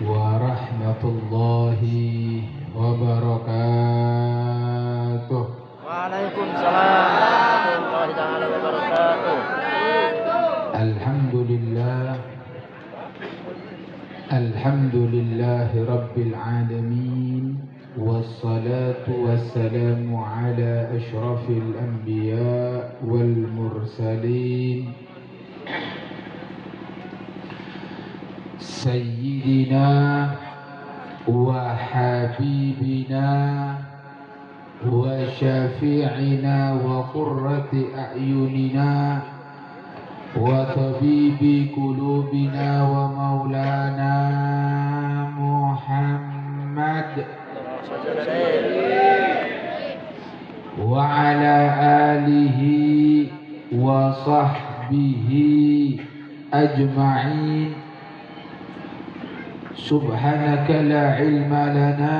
warahmatullahi wabarakatuh. Waalaikumsalam warahmatullahi taala wabarakatuh. Alhamdulillahi rabbil alamin, wassalatu wassalamu ala ashrafil anbiya wal mursalin, sayyidina wa habibina wa syafi'ina wa qurrati a'yunina wa tabibi qulubina wa maulana Muhammad wa ala alihi wa sahbihi ajma'in. Subhanaka la ilma lana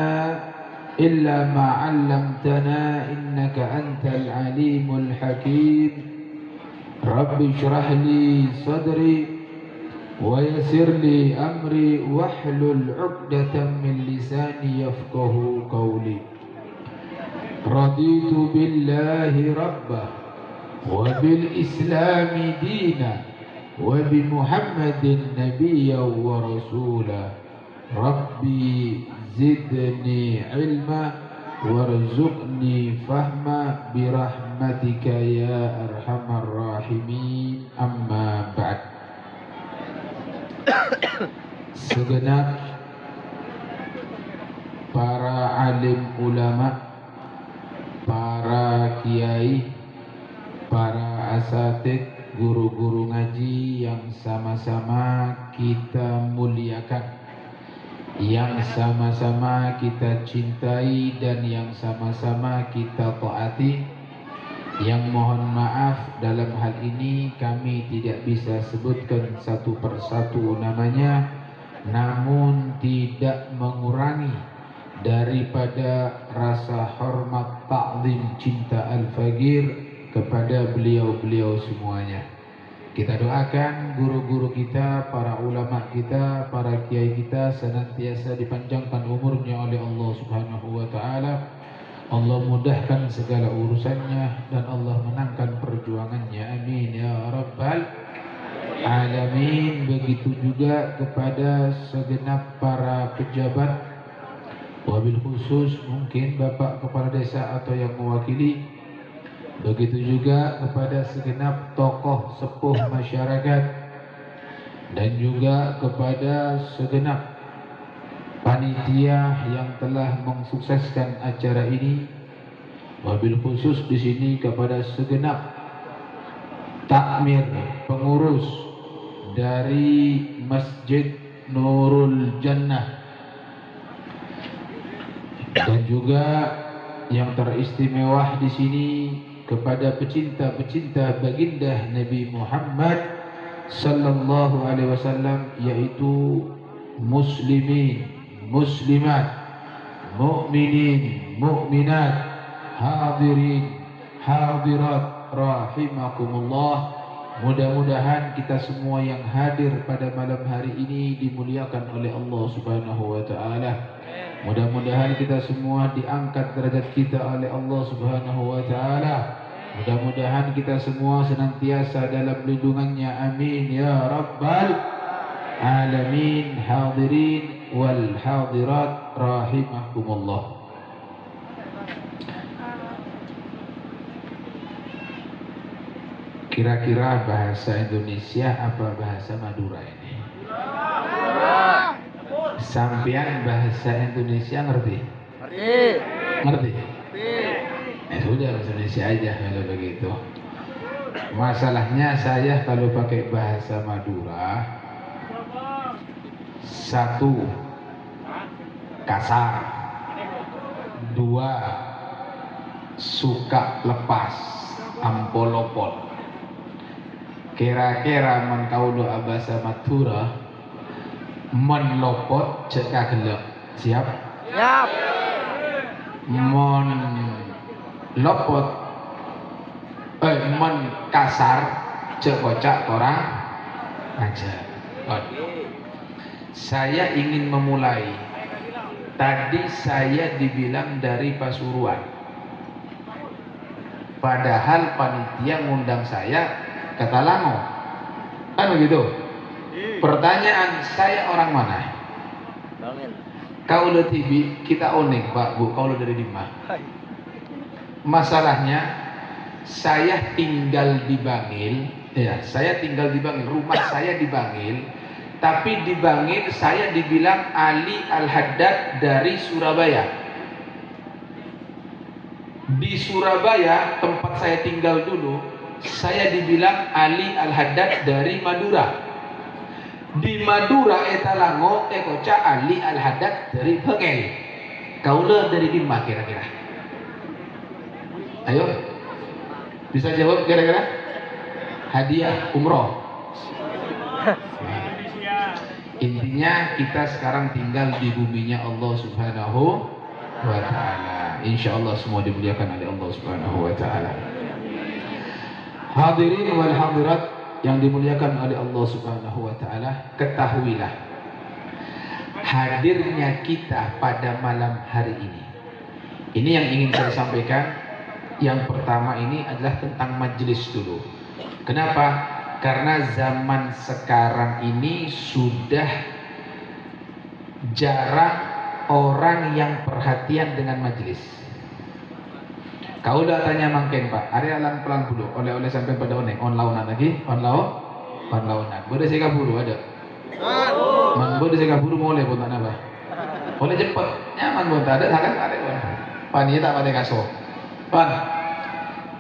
illa ma 'allamtana innaka antal alimul hakim. Rabbi shrah li sadri wa yassir li amri wahlul 'uqdatam min lisani yafqahu qawli. Raditu billahi rabbah wa bil islami dina wa bi Muhammadin nabiyya wa rasulah. Rabbi zidni ilma warzuqni fahma birahmatika ya arhamar rahimin. Amma ba'd. Segenap para alim ulama, para kiai, para asatid, guru-guru ngaji yang sama-sama kita muliakan, yang sama-sama kita cintai dan yang sama-sama kita taati, yang mohon maaf dalam hal ini kami tidak bisa sebutkan satu persatu namanya, namun tidak mengurangi daripada rasa hormat, ta'zim, cinta al-faqir kepada beliau-beliau semuanya. Kita doakan guru-guru kita, para ulama kita, para kiai kita senantiasa dipanjangkan umurnya oleh Allah Subhanahu wa taala. Allah mudahkan segala urusannya dan Allah menangkan perjuangannya. Amin ya rabbal alamin. Begitu juga kepada segenap para pejabat, wabil khusus mungkin Bapak Kepala Desa atau yang mewakili. Begitu juga kepada segenap tokoh sepuh masyarakat dan juga kepada segenap panitia yang telah mensukseskan acara ini. Wabil khusus di sini kepada segenap takmir, pengurus dari Masjid Nurul Jannah, dan juga yang teristimewa di sini kepada pecinta-pecinta baginda Nabi Muhammad sallallahu alaihi wasallam, yaitu muslimin, muslimat, mukminin, mukminat, hadirin, hadirat rahimakumullah. Mudah-mudahan kita semua yang hadir pada malam hari ini dimuliakan oleh Allah Subhanahu wa taala. Mudah-mudahan kita semua diangkat derajat kita oleh Allah Subhanahu wa taala. Mudah-mudahan kita semua senantiasa dalam lindungannya. Amin ya rabbal alamin. Hadirin wal hadirat rahimakumullah. Kira-kira bahasa Indonesia apa bahasa Madura ini? Sampian bahasa Indonesia ngerti? Ngerti? Ya sudah, bahasa Indonesia aja kalau begitu. Masalahnya saya kalau pakai bahasa Madura, satu, kasar, dua, suka lepas, ampolopol. Kira-kira men kaulu bahasa Madura men lopot cek kagelek. Siap? Siap. Mon lopot men kasar cek kocak orang aja. Saya ingin memulai. Tadi saya dibilang dari Pasuruan. Padahal panitia ngundang saya ke Talango. Kan begitu? Pertanyaan, saya orang mana? Kaulo tibi, kita onek Pak Bu, kaulo dari Dimah. Masalahnya, saya tinggal di Bangil. Ya, saya tinggal di Bangil. Rumah saya di Bangil. Tapi di Bangil saya dibilang Ali Al-Haddad dari Surabaya. Di Surabaya tempat saya tinggal dulu, saya dibilang Ali Al-Haddad dari Madura. Di Madura Talango koca Ali Al-Haddad dari Bangil. Kaulah dari Dimah kira-kira. Ayo, bisa jawab kira-kira? Hadiah umroh. Intinya kita sekarang tinggal di buminya Allah Subhanahu wa ta'ala. Insyaallah semua dimuliakan oleh Allah Subhanahu wa ta'ala. Hadirin wal hadirat yang dimuliakan oleh Allah Subhanahu wa ta'ala, ketahuilah hadirnya kita pada malam hari ini. Ini yang ingin saya sampaikan. Yang pertama ini adalah tentang majelis dulu. Kenapa? Karena zaman sekarang ini sudah jarang orang yang perhatian dengan majelis. Kau udah tanya mangken Pak, area lang pelang dulu, oleh-oleh sampai pada oneng, on launan lagi, on launan. Boleh saya kaburu ada? Man, boleh saya kaburu boleh pun tak apa? Boleh cepet, nyaman pun tak ada, sangat ada pun. Pan ini tak pada kaso. Pan.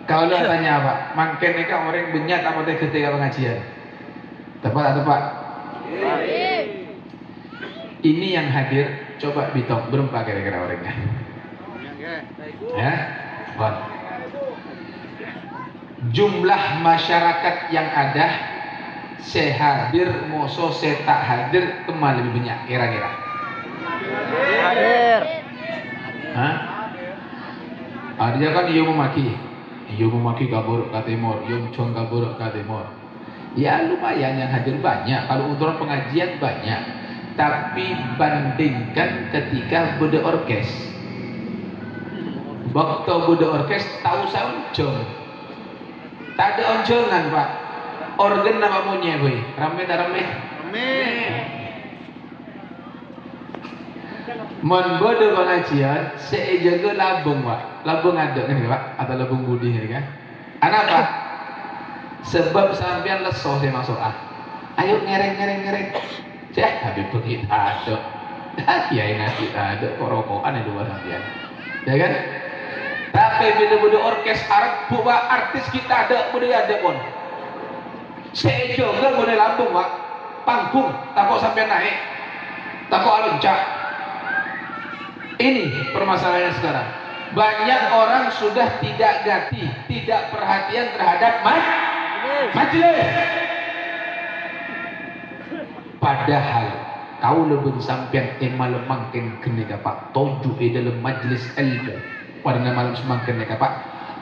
Kalau tanya apa? Mangken mereka orang banyak apa teh ketika pengajian? Tepat atau Pak? Ini yang hadir, coba bitok berapa kira-kira orangnya? Ya, Pak. Jumlah masyarakat yang ada, saya hadir, moso saya tak hadir, kemana lebih banyak kira-kira? Hadir. Hah? Ada kan dia memaki. Iyo memaki kabur ke timur, iyo mencong kabur ke timur. Ya lumayan yang hadir banyak. Kalau untuk pengajian banyak. Tapi bandingkan ketika bude orkes. Waktu bude orkes tahu saya oncong. Tak ada oncongan Pak. Organ nama punya boy. Rame tak rame? Rame. Mon bodoh pengajian, saya jaga labung Pak. Labung ada kan Pak? Atau labung budi kan? Kenapa? Sebab sampean leso saya masuk Ayo ngereng. Cek habis begitu ada. Kiai nasi ada korokokan itu buat sampean. Ya kan? Tapi bila orkes Arab buat artis kita ada budaya ada pun. Saya jaga budaya labung Pak. Panggung takut sampean naik. Takut aloncak. Ini permasalahannya sekarang. Banyak orang sudah tidak gati, tidak perhatian terhadap majelis. Padahal kau lebih sampean malemangken kene Pak toju dalam majelis ilmu. Pada malam semangken Pak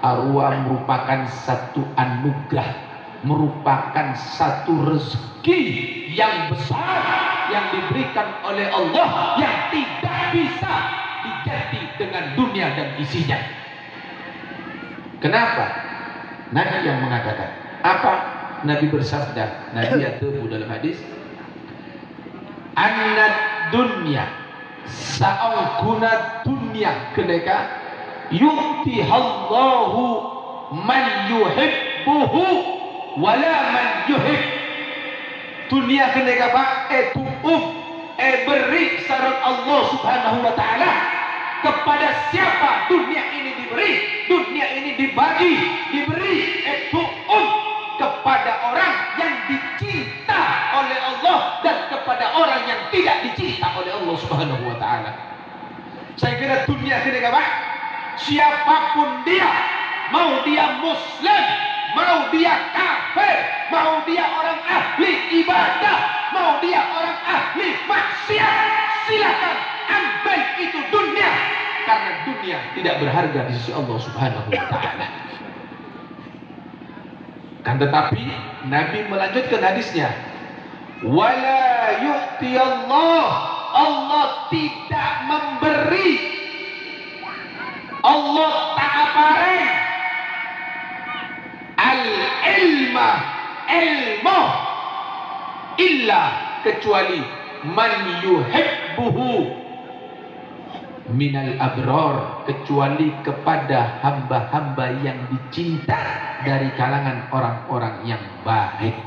arwah merupakan satu anugerah, merupakan satu rezeki yang besar yang diberikan oleh Allah yang tidak bisa diganti dengan dunia dan isinya. Kenapa? Nabi yang mengatakan. Apa? Nabi bersabda. Nabi itu dalam hadis. Annad dunya sa'angkuna dunya keneka yu'tihallahu man yuhibbuhu wala man yuhib. Dunia keneka Pak beri syarat Allah Subhanahu wa ta'ala kepada siapa dunia ini diberi, dunia ini diberi kepada orang yang dicinta oleh Allah dan kepada orang yang tidak dicinta oleh Allah Subhanahu wa ta'ala. Saya kira dunia ini Pak, siapapun dia, mau dia muslim, mau dia kafir, mau dia orang ahli ibadah, mau dia orang ahli maksiat, silakan ambil itu dunia, karena dunia tidak berharga di sisi Allah Subhanahu wa ta'ala. Kan tetapi Nabi melanjutkan hadisnya, Wala yu'ti Allah, Allah tidak memberi, Allah tak apareng al-ilma, ilmu, illa kecuali man yuhibbuhu minal abrar, kecuali kepada hamba-hamba yang dicinta dari kalangan orang-orang yang baik.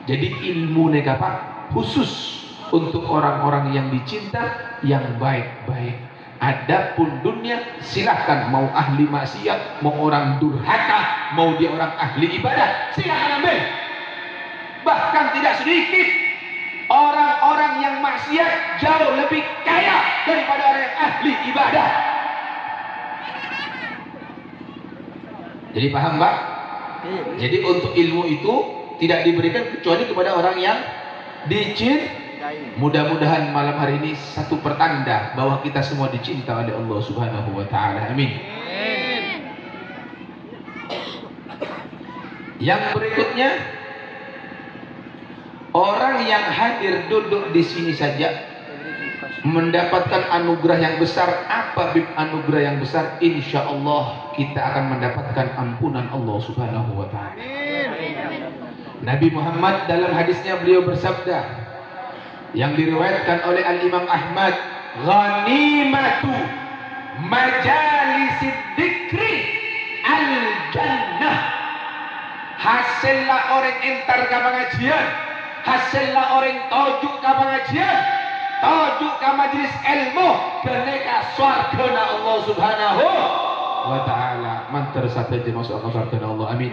Jadi ilmu neka Pak khusus untuk orang-orang yang dicinta yang baik-baik. Adapun dunia silahkan, mau ahli maksiat, mau orang durhaka, mau dia orang ahli ibadah, silahkan ambil. Bahkan tidak sedikit orang-orang yang maksiat jauh lebih kaya daripada orang yang ahli ibadah. Jadi paham Pak? Jadi untuk ilmu itu tidak diberikan kecuali kepada orang yang dicintai. Mudah-mudahan malam hari ini satu pertanda bahwa kita semua dicinta oleh Allah Subhanahu wa taala. Amin. Yang berikutnya, orang yang hadir duduk di sini saja mendapatkan anugerah yang besar. Apa anugerah yang besar? Insya Allah kita akan mendapatkan ampunan Allah Subhanahu wa taala. Nabi Muhammad dalam hadisnya beliau bersabda yang diriwayatkan oleh Al-Imam Ahmad, ghanimatu majalisid dzikri al-jannah. Hasillah orang entar ke pengajian, hasillah orang tojuk ke pengajian, tojuk ke majelis ilmu, keneka swargana Allah Subhanahu wa taala. Mantar saja masuk ke swargana Allah. Amin.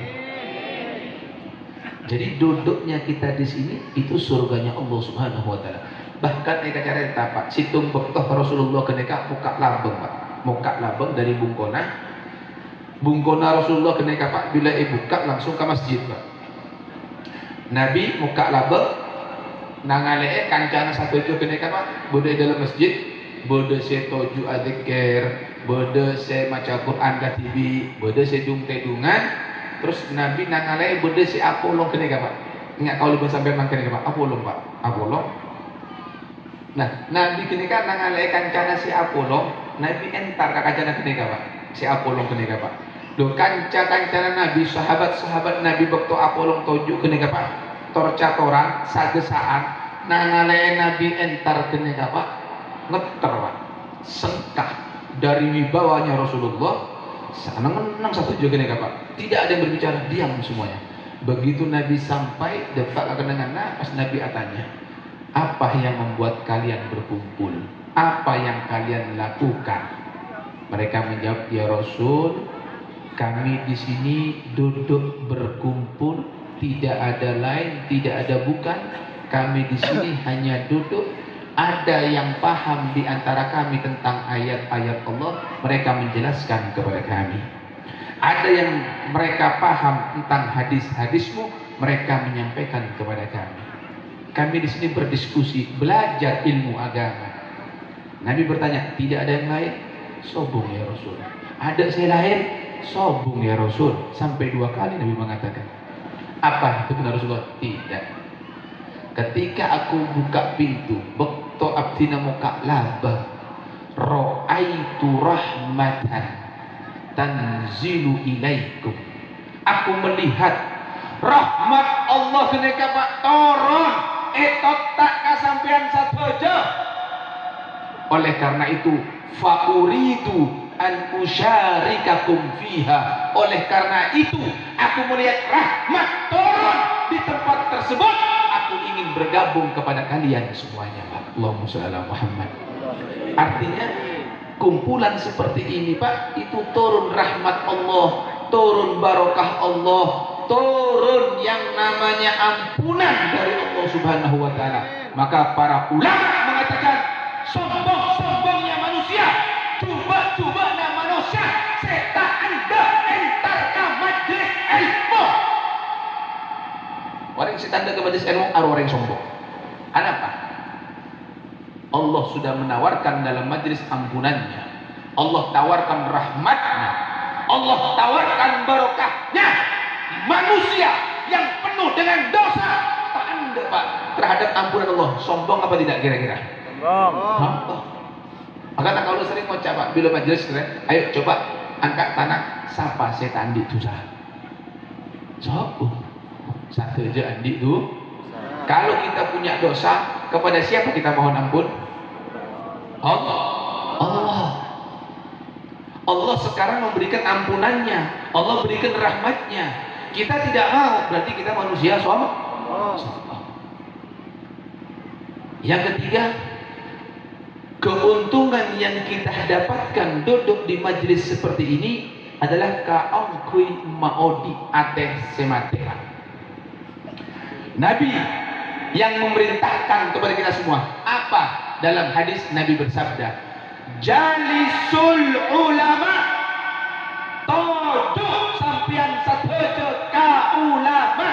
Jadi duduknya kita di sini itu surganya Allah Subhanahu wa taala. Bahkan eka carita Pak, situng bektoh Rasulullah keneka muka labeng Pak. Muka labeng dari bungkona. Bungkona Rasulullah keneka Pak bila buka langsung ke masjid Pak. Nabi muka labeng nangalee kancana satu itu keneka Pak. Bode dalam masjid, bode se toju adzikir, bode se maca Quran katibi, bode se dung tedungan. Terus Nabi nangalai bode si Apollo kene Pak. Ingat kau lebih sampai nang kene Pak. Apollo Pak. Apollo. Nah, Nabi kene kan nangalai kancana si Apollo, Nabi entar ka kancana kene Pak. Si Apollo kene Pak. Do kancana Nabi, sahabat-sahabat Nabi bekto Apollo toju kene Pak. Torcatoran sagesaan nangalai Nabi entar kene Pak. Ngeter Pak. Sengkah dari wibawanya Rasulullah. Senang satu juga nih Pak. Tidak ada yang berbicara, diam semuanya. Begitu Nabi sampai dekat kedengaran, pas Nabi tanya, apa yang membuat kalian berkumpul? Apa yang kalian lakukan? Mereka menjawab, ya Rasul, kami di sini duduk berkumpul, tidak ada lain, tidak ada bukan. Kami di sini hanya duduk. Ada yang paham di antara kami tentang ayat-ayat Allah, mereka menjelaskan kepada kami. Ada yang mereka paham tentang hadis-hadismu, mereka menyampaikan kepada kami. Kami di sini berdiskusi, belajar ilmu agama. Nabi bertanya, tidak ada yang lain? Sombong ya Rasul. Ada saya lain? Sombong ya Rasul. Sampai 2 kali Nabi mengatakan. Apa itu benar Rasulullah? Tidak. Ketika aku buka pintu, bekto abdina muka labah, ra'aitu rahmatan tanzilu ilaikum. Aku melihat rahmat Allah keneka Pak turun, etot tak kasampean sadojo. Oleh karena itu, fauridu an usyarikakum fiha. Oleh karena itu, aku melihat rahmat turun di tempat tersebut. Aku ingin bergabung kepada kalian semuanya Pak. Allahumma shalli ala Muhammad. Artinya kumpulan seperti ini Pak, itu turun rahmat Allah, turun barokah Allah, turun yang namanya ampunan dari Allah Subhanahu wa taala. Maka para ulama mengatakan, sombong-sombongnya manusia, coba-cobanya manusia, setan anda entar ka majelis ilmu. Orang setan ke majelis ilmu aru orang sombong. Kenapa? Allah sudah menawarkan dalam majelis ampunannya, Allah tawarkan rahmatnya, Allah tawarkan barokahnya. Manusia yang penuh dengan dosa, tak enggak Pak terhadap ampunan Allah? Sombong apa tidak kira-kira? Sombong. Makanya kalau sering mau coba bila majelis, ayo coba angkat tangan, siapa saya andi dosa? Sombong. Satu aja andi tuh. Kalau kita punya dosa, kepada siapa kita mohon ampun? Allah. Allah sekarang memberikan ampunannya, Allah berikan rahmatnya. Kita tidak mau, berarti kita manusia sombong. Yang ketiga, keuntungan yang kita dapatkan duduk di majelis seperti ini adalah kaongkui maodi ateh sematera. Nabi yang memerintahkan kepada kita semua apa? Dalam hadis Nabi bersabda, jalisul ulama, tojo sampian satojo ka ulama.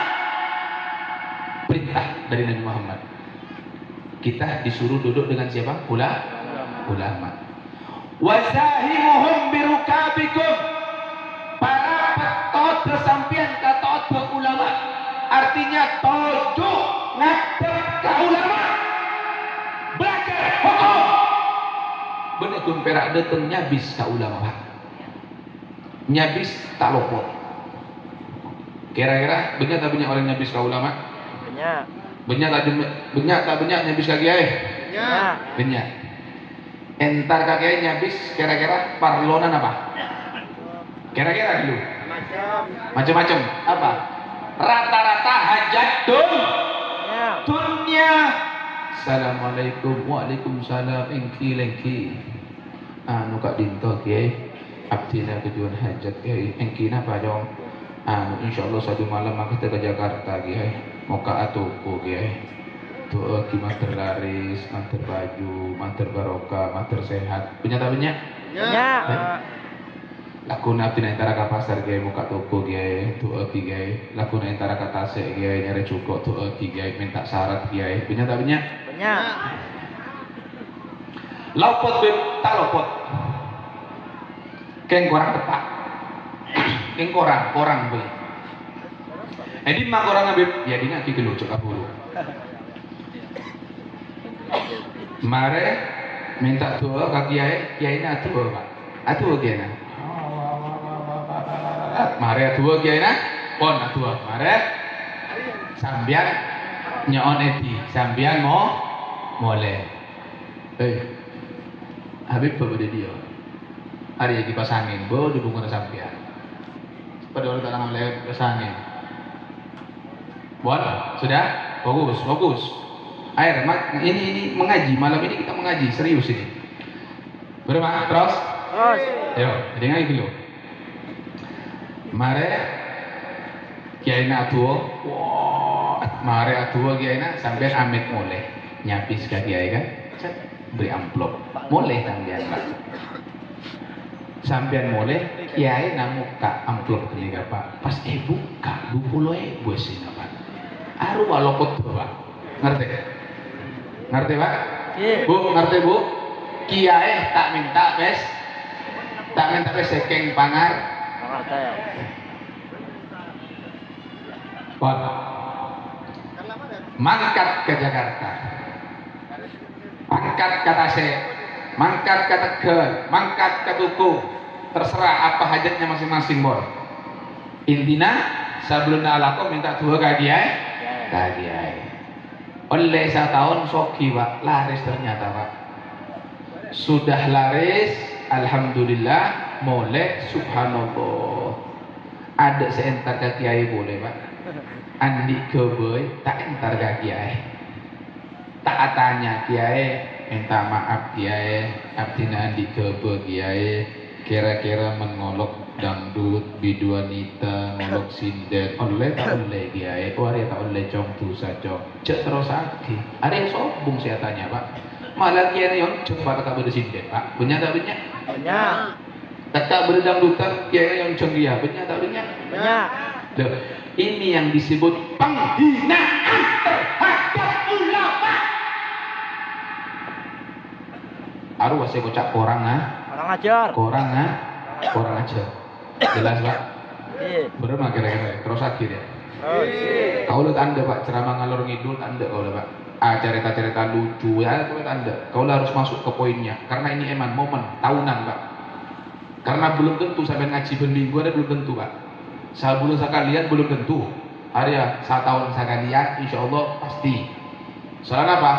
Perintah dari Nabi Muhammad. Kita disuruh duduk dengan siapa? Ulama. Wazahimuhum birukabikum, para petojo sampian katojo ulama. Artinya tojo ngadep ka ulama, belajar hukum. Bener kun perak dateng nyabis ka ulama Pak. Nyabis tak lopot. Kira-kira banyak tak banyak orang nyabis ka ulama? Banyak tak banyak nyabis ka kiai? Banyak. Entar ka kiai nyabis kira-kira parlonan apa? Kira-kira dulu. Macam-macam apa? Rata-rata hajat dunia. Assalamualaikum, waalaikumsalam, engki anu kak dinto kiai abdina tujuan hajat kiai engki napa dong insyaallah satu malam kita ke Jakarta kiai mau ke atuku kiai tuh mater laris, mater baju, mater barokah, mater sehat, punya tak banyak? Laku nabi antara ke pasar kiai muka toko kiai tuh kiai laku antara ke tasik kiai nyari cukup tuh kiai minta syarat kiai punya tak banyak? Lopot beb tak lopot keng korang tepak keng korang beb jadi mak korang beb ya di ngaki dulu cok aburu mare minta tuh ke kiai na tuh pak atuh kiai na mare atuh kiai na pon atuh mare sambian nyon eti sambian boleh Habib bawa dia hari lagi pasangin bawa di bunga sambian pada orang tangan lewat pasangin buat sudah bagus air ini mengaji malam ini kita mengaji serius ini berapa terus ayo dengar dulu mare kiai na atuh mare atuh kiai na sampai amit mulai nyapis ke kiai kan beri amplop mulai sampean Pak sampean mulai kiai na muka amplop ke Pak pas buka 20.000 sih Pak aru walopot tuh Pak ngerti Pak Bu ngerti Bu kiai tak minta bes sekeng pangar Pak mangkat ke Jakarta mangkat ke Tasik mangkat ke Tegal mangkat ke Tuku terserah apa hajatnya masing-masing bor intinya sebelum alako minta dua kagiai oleh 1 tahun soki Pak laris ternyata Pak sudah laris alhamdulillah mulai subhanallah ada seentar ke kiai boleh Pak andi keboy tak entar ke kiai tak tanya kiai minta maaf kiai abdina andi keboy kiai kira-kira mengolok dangdut biduanita ngolok sinden oleh tak oleh kiai hari tak oleh cong tu saja cek terus lagi ada yang sombong saya tanya Pak malah kiai yang coba tak bersinden Pak banyak tak banyak tak berdangdutan kiai yang cenggia banyak tak banyak loh ini yang disebut penghinaan terhadap ulama. Aru wasih kocak korang ajar. Korang ajar. Jelas Pak? Iya. Berapa kira-kira? Terus akhir ya? Kau lihat anda pak ceramah ngalor ngidul anda kau lihat pak. Cerita-cerita lucu ya kau lihat anda. Kau harus masuk ke poinnya karena ini emang momen tahunan pak. Karena belum tentu sampai ngaji berminggu ada belum tentu pak. Sebulan sekalian belum tentu. Hari ya 1 tahun sekalian insya Allah pasti. Soalnya apa?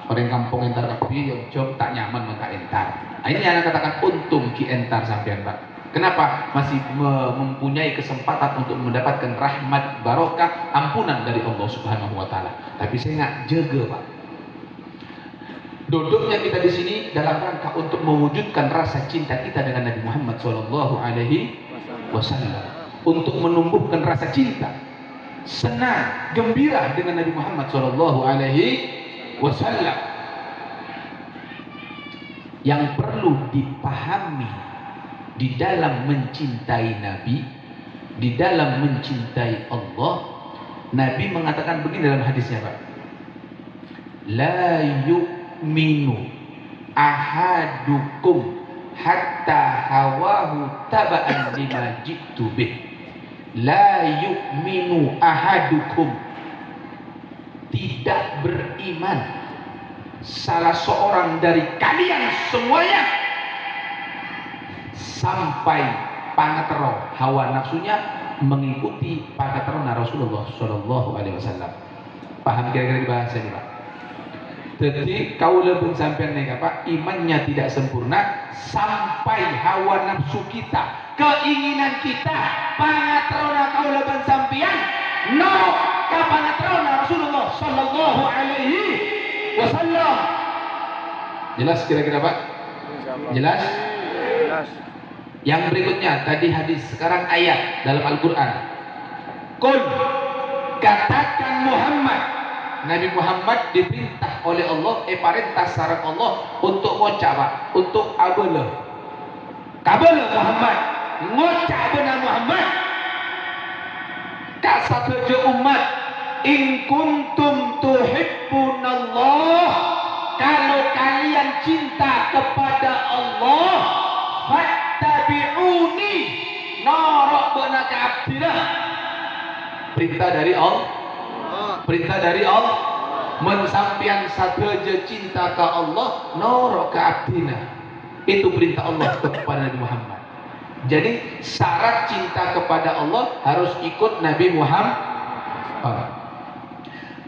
Orang kampung entar kapi yang jom tak nyaman maka entar. Nah, ini yang katakan untung ki entar sampean pak. Kenapa? Masih mempunyai kesempatan untuk mendapatkan rahmat barokah ampunan dari Allah Subhanahu wa taala. Tapi saya nggak jaga, Pak. Duduknya kita di sini dalam rangka untuk mewujudkan rasa cinta kita dengan Nabi Muhammad sallallahu alaihi wasallam. Untuk menumbuhkan rasa cinta, senang, gembira dengan Nabi Muhammad sallallahu alaihi wasallam. Yang perlu dipahami di dalam mencintai Nabi, di dalam mencintai Allah, Nabi mengatakan begini dalam hadisnya Pak, la yu'minu ahadukum hatta hawahu taba'an lima jitu bih. La yu'minu ahadukum, tidak beriman salah seorang dari kalian semuanya sampai pangatero hawa nafsunya mengikuti pangatero Rasulullah Shallallahu Alaihi Wasallam. Paham kira-kira bahasa ini Pak? Jadi kau lebih sampai nih Pak, imannya tidak sempurna sampai hawa nafsu kita, keinginan kita, pangatero kau lebih sampean no ke pangatero Rasulullah Shallallahu Alaihi Wasallam. Jelas kira-kira Pak? Jelas? Jelas. Yang berikutnya tadi hadis, sekarang ayat dalam Al-Quran. Qul, katakan Muhammad, Nabi Muhammad diperintah oleh Allah, perintah saran Allah untuk ngocak Pak, untuk abala. Kabala Muhammad, ngocak benar Muhammad. Kasat umat, in kuntum tuhibbunallah, kalau kalian cinta kepada Allah, fattabi'uni narok benaka abdina. Perintah dari Allah, perintah dari Allah, mensampian sateja cinta ke Allah narok ke abdina. Itu perintah Allah kepada Nabi Muhammad. Jadi syarat cinta kepada Allah harus ikut Nabi Muhammad.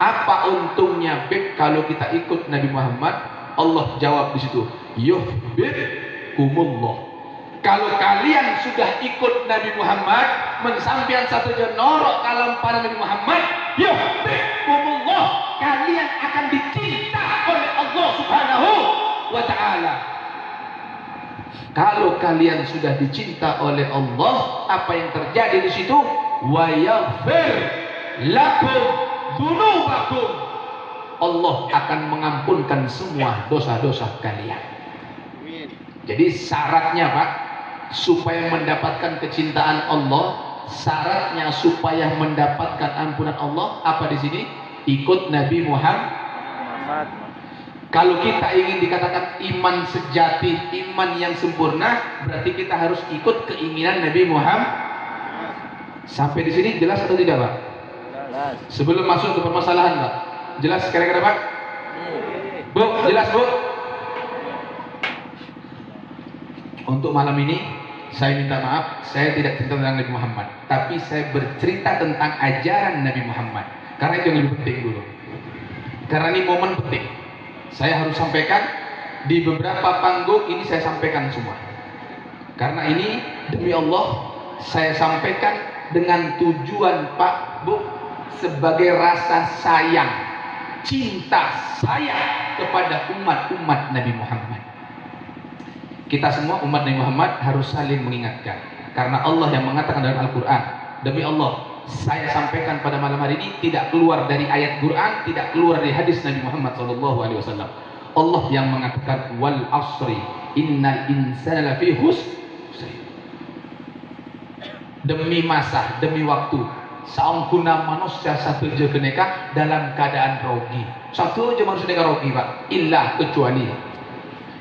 Apa untungnya Beb kalau kita ikut Nabi Muhammad? Allah jawab di situ, yuhibbukumullah. Kalau kalian sudah ikut Nabi Muhammad, mensampian satu norok kalam pada Nabi Muhammad, yuhibbukumullah, kalian akan dicinta oleh Allah Subhanahu wa taala. Kalau kalian sudah dicinta oleh Allah, apa yang terjadi di situ? Wa yaghfir lakum dzunubakum. Allah akan mengampunkan semua dosa-dosa kalian. Jadi syaratnya Pak, supaya mendapatkan kecintaan Allah, syaratnya supaya mendapatkan ampunan Allah apa di sini? Ikut Nabi Muhammad. Kalau kita ingin dikatakan iman sejati, iman yang sempurna, berarti kita harus ikut keinginan Nabi Muhammad. Sampai di sini jelas atau tidak Pak? Jelas. Sebelum masuk ke permasalahan Pak, jelas kira-kira Pak? Bu, jelas Bu? Untuk malam ini saya minta maaf, saya tidak cerita tentang Nabi Muhammad, tapi saya bercerita tentang ajaran Nabi Muhammad. Karena itu yang lebih penting dulu. Karena ini momen penting. Saya harus sampaikan di beberapa panggung ini, saya sampaikan semua. Karena ini demi Allah saya sampaikan dengan tujuan Pak Bu sebagai rasa sayang, cinta saya kepada umat-umat Nabi Muhammad. Kita semua umat Nabi Muhammad harus saling mengingatkan. Karena Allah yang mengatakan dalam Al-Quran, demi Allah, saya sampaikan pada malam hari ini tidak keluar dari ayat Quran, tidak keluar dari hadis Nabi Muhammad SAW. Allah yang mengatakan wal asri innal insana lafi khusr. Demi masa, demi waktu, saungkuna manusia satu je keneka dalam keadaan rogi. Satu je manusia keneka rogi Pak, illa kecuali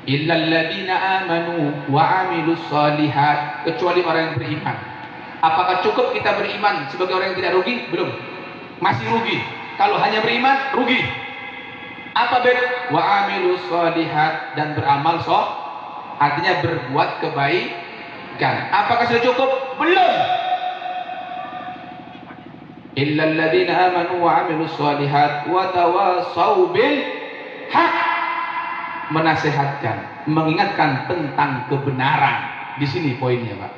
illalladzina amanu wa amilus solihat, kecuali orang yang beriman Apakah cukup kita beriman sebagai orang yang tidak rugi? Belum. Masih rugi. Kalau hanya beriman, rugi. Apa bed? Wa amilus shalihat, dan beramal artinya berbuat kebaikan. Apakah sudah cukup? Belum. Illal ladzina amanu wa amilus shalihat wa tawassaw bil haq, menasehatkan, mengingatkan tentang kebenaran. Di sini poinnya, Pak.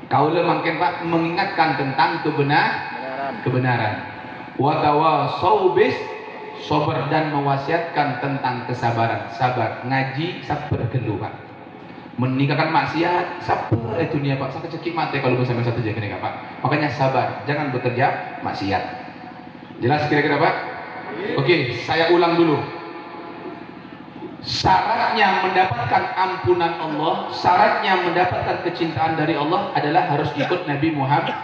Kaula mangken, Pak, mengingatkan tentang kebenaran. Wa tawassaw bis sabar, dan mewasiatkan tentang kesabaran. Sabar, ngaji sabar gelu, Pak. Meninggalkan maksiat sabar itu dunia, Pak. Sakit cekik mati kalau bersama satu jaga nih, Pak. Makanya sabar, jangan bekerja maksiat. Jelas kira-kira, Pak? Oke, saya ulang dulu. Syaratnya mendapatkan ampunan Allah, syaratnya mendapatkan kecintaan dari Allah adalah harus ikut Nabi Muhammad.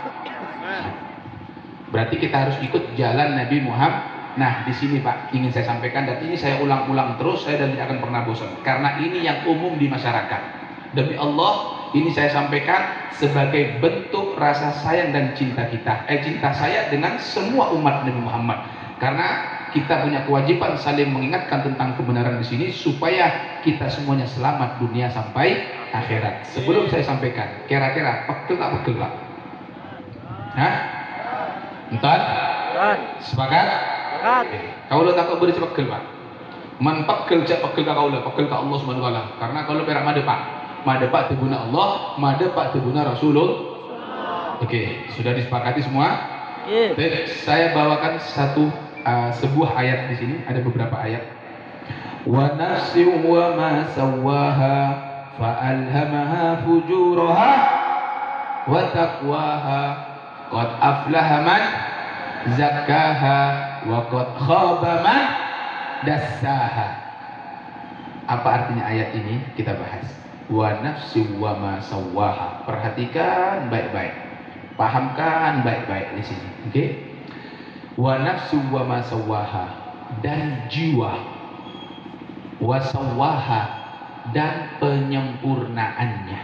Berarti kita harus ikut jalan Nabi Muhammad. Nah, di sini, Pak, ingin saya sampaikan, dan ini saya ulang-ulang terus, saya dan tidak akan pernah bosan, karena ini yang umum di masyarakat. Demi Allah, ini saya sampaikan sebagai bentuk rasa sayang dan cinta kita, cinta saya dengan semua umat Nabi Muhammad. Karena kita punya kewajiban saling mengingatkan tentang kebenaran di sini supaya kita semuanya selamat dunia sampai akhirat. Sebelum saya sampaikan, kira-kira pegel tak pegel, Pak? Hah? Entar? Sepakat? Kau lo tak beri pegel, Pak. Man pegel cak pegel kau lo, pegel ke Allah Subhanahu wa taala. Karena kalau perak madepak tebuna Allah, madepak tebuna Rasulullah. Oke, sudah disepakati semua? Saya bawakan sebuah ayat di sini, ada beberapa ayat. Wa nafsi wa ma sawwaha fa alhamaha fujuraha wa taqwaha qad aflaha man zakkaha wa qad khaba man dassaha. Apa artinya ayat ini? Kita bahas. Wa nafsi wa ma sawwaha. Perhatikan baik-baik. Pahamkan baik-baik di sini. Oke? Wa nafsi wa ma sawwaha, dan jiwa. Wa sawwaha, dan penyempurnaannya.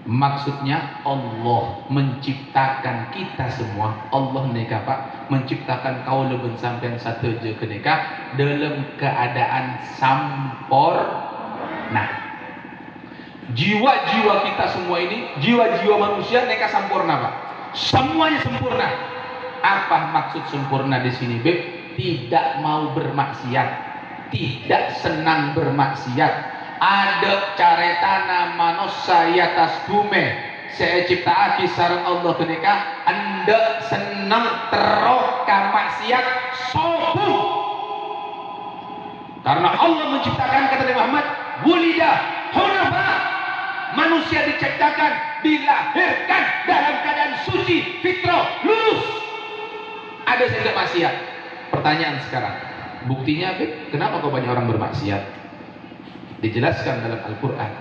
Maksudnya Allah menciptakan kita semua. Allah neka, Pak, menciptakan kau leben sampean satu je keneka dalam keadaan sampurna. Jiwa-jiwa kita semua ini, jiwa-jiwa manusia neka sempurna, Pak. Semuanya sempurna. Apa maksud sempurna di sini, Beb? Tidak mau bermaksiat, tidak senang bermaksiat. Ada caretana manusia atas bumi saya ciptaaki sareng Allah kenika anda senang terok maksiat sobu, karena Allah menciptakan, kata Nabi Muhammad, wulida hunafa, manusia diciptakan, dilahirkan dalam keadaan suci, fitrah, lurus. Ada saja maksiat. Pertanyaan sekarang, buktinya, Beb, kenapa kok banyak orang bermaksiat? Dijelaskan dalam Al-Quran.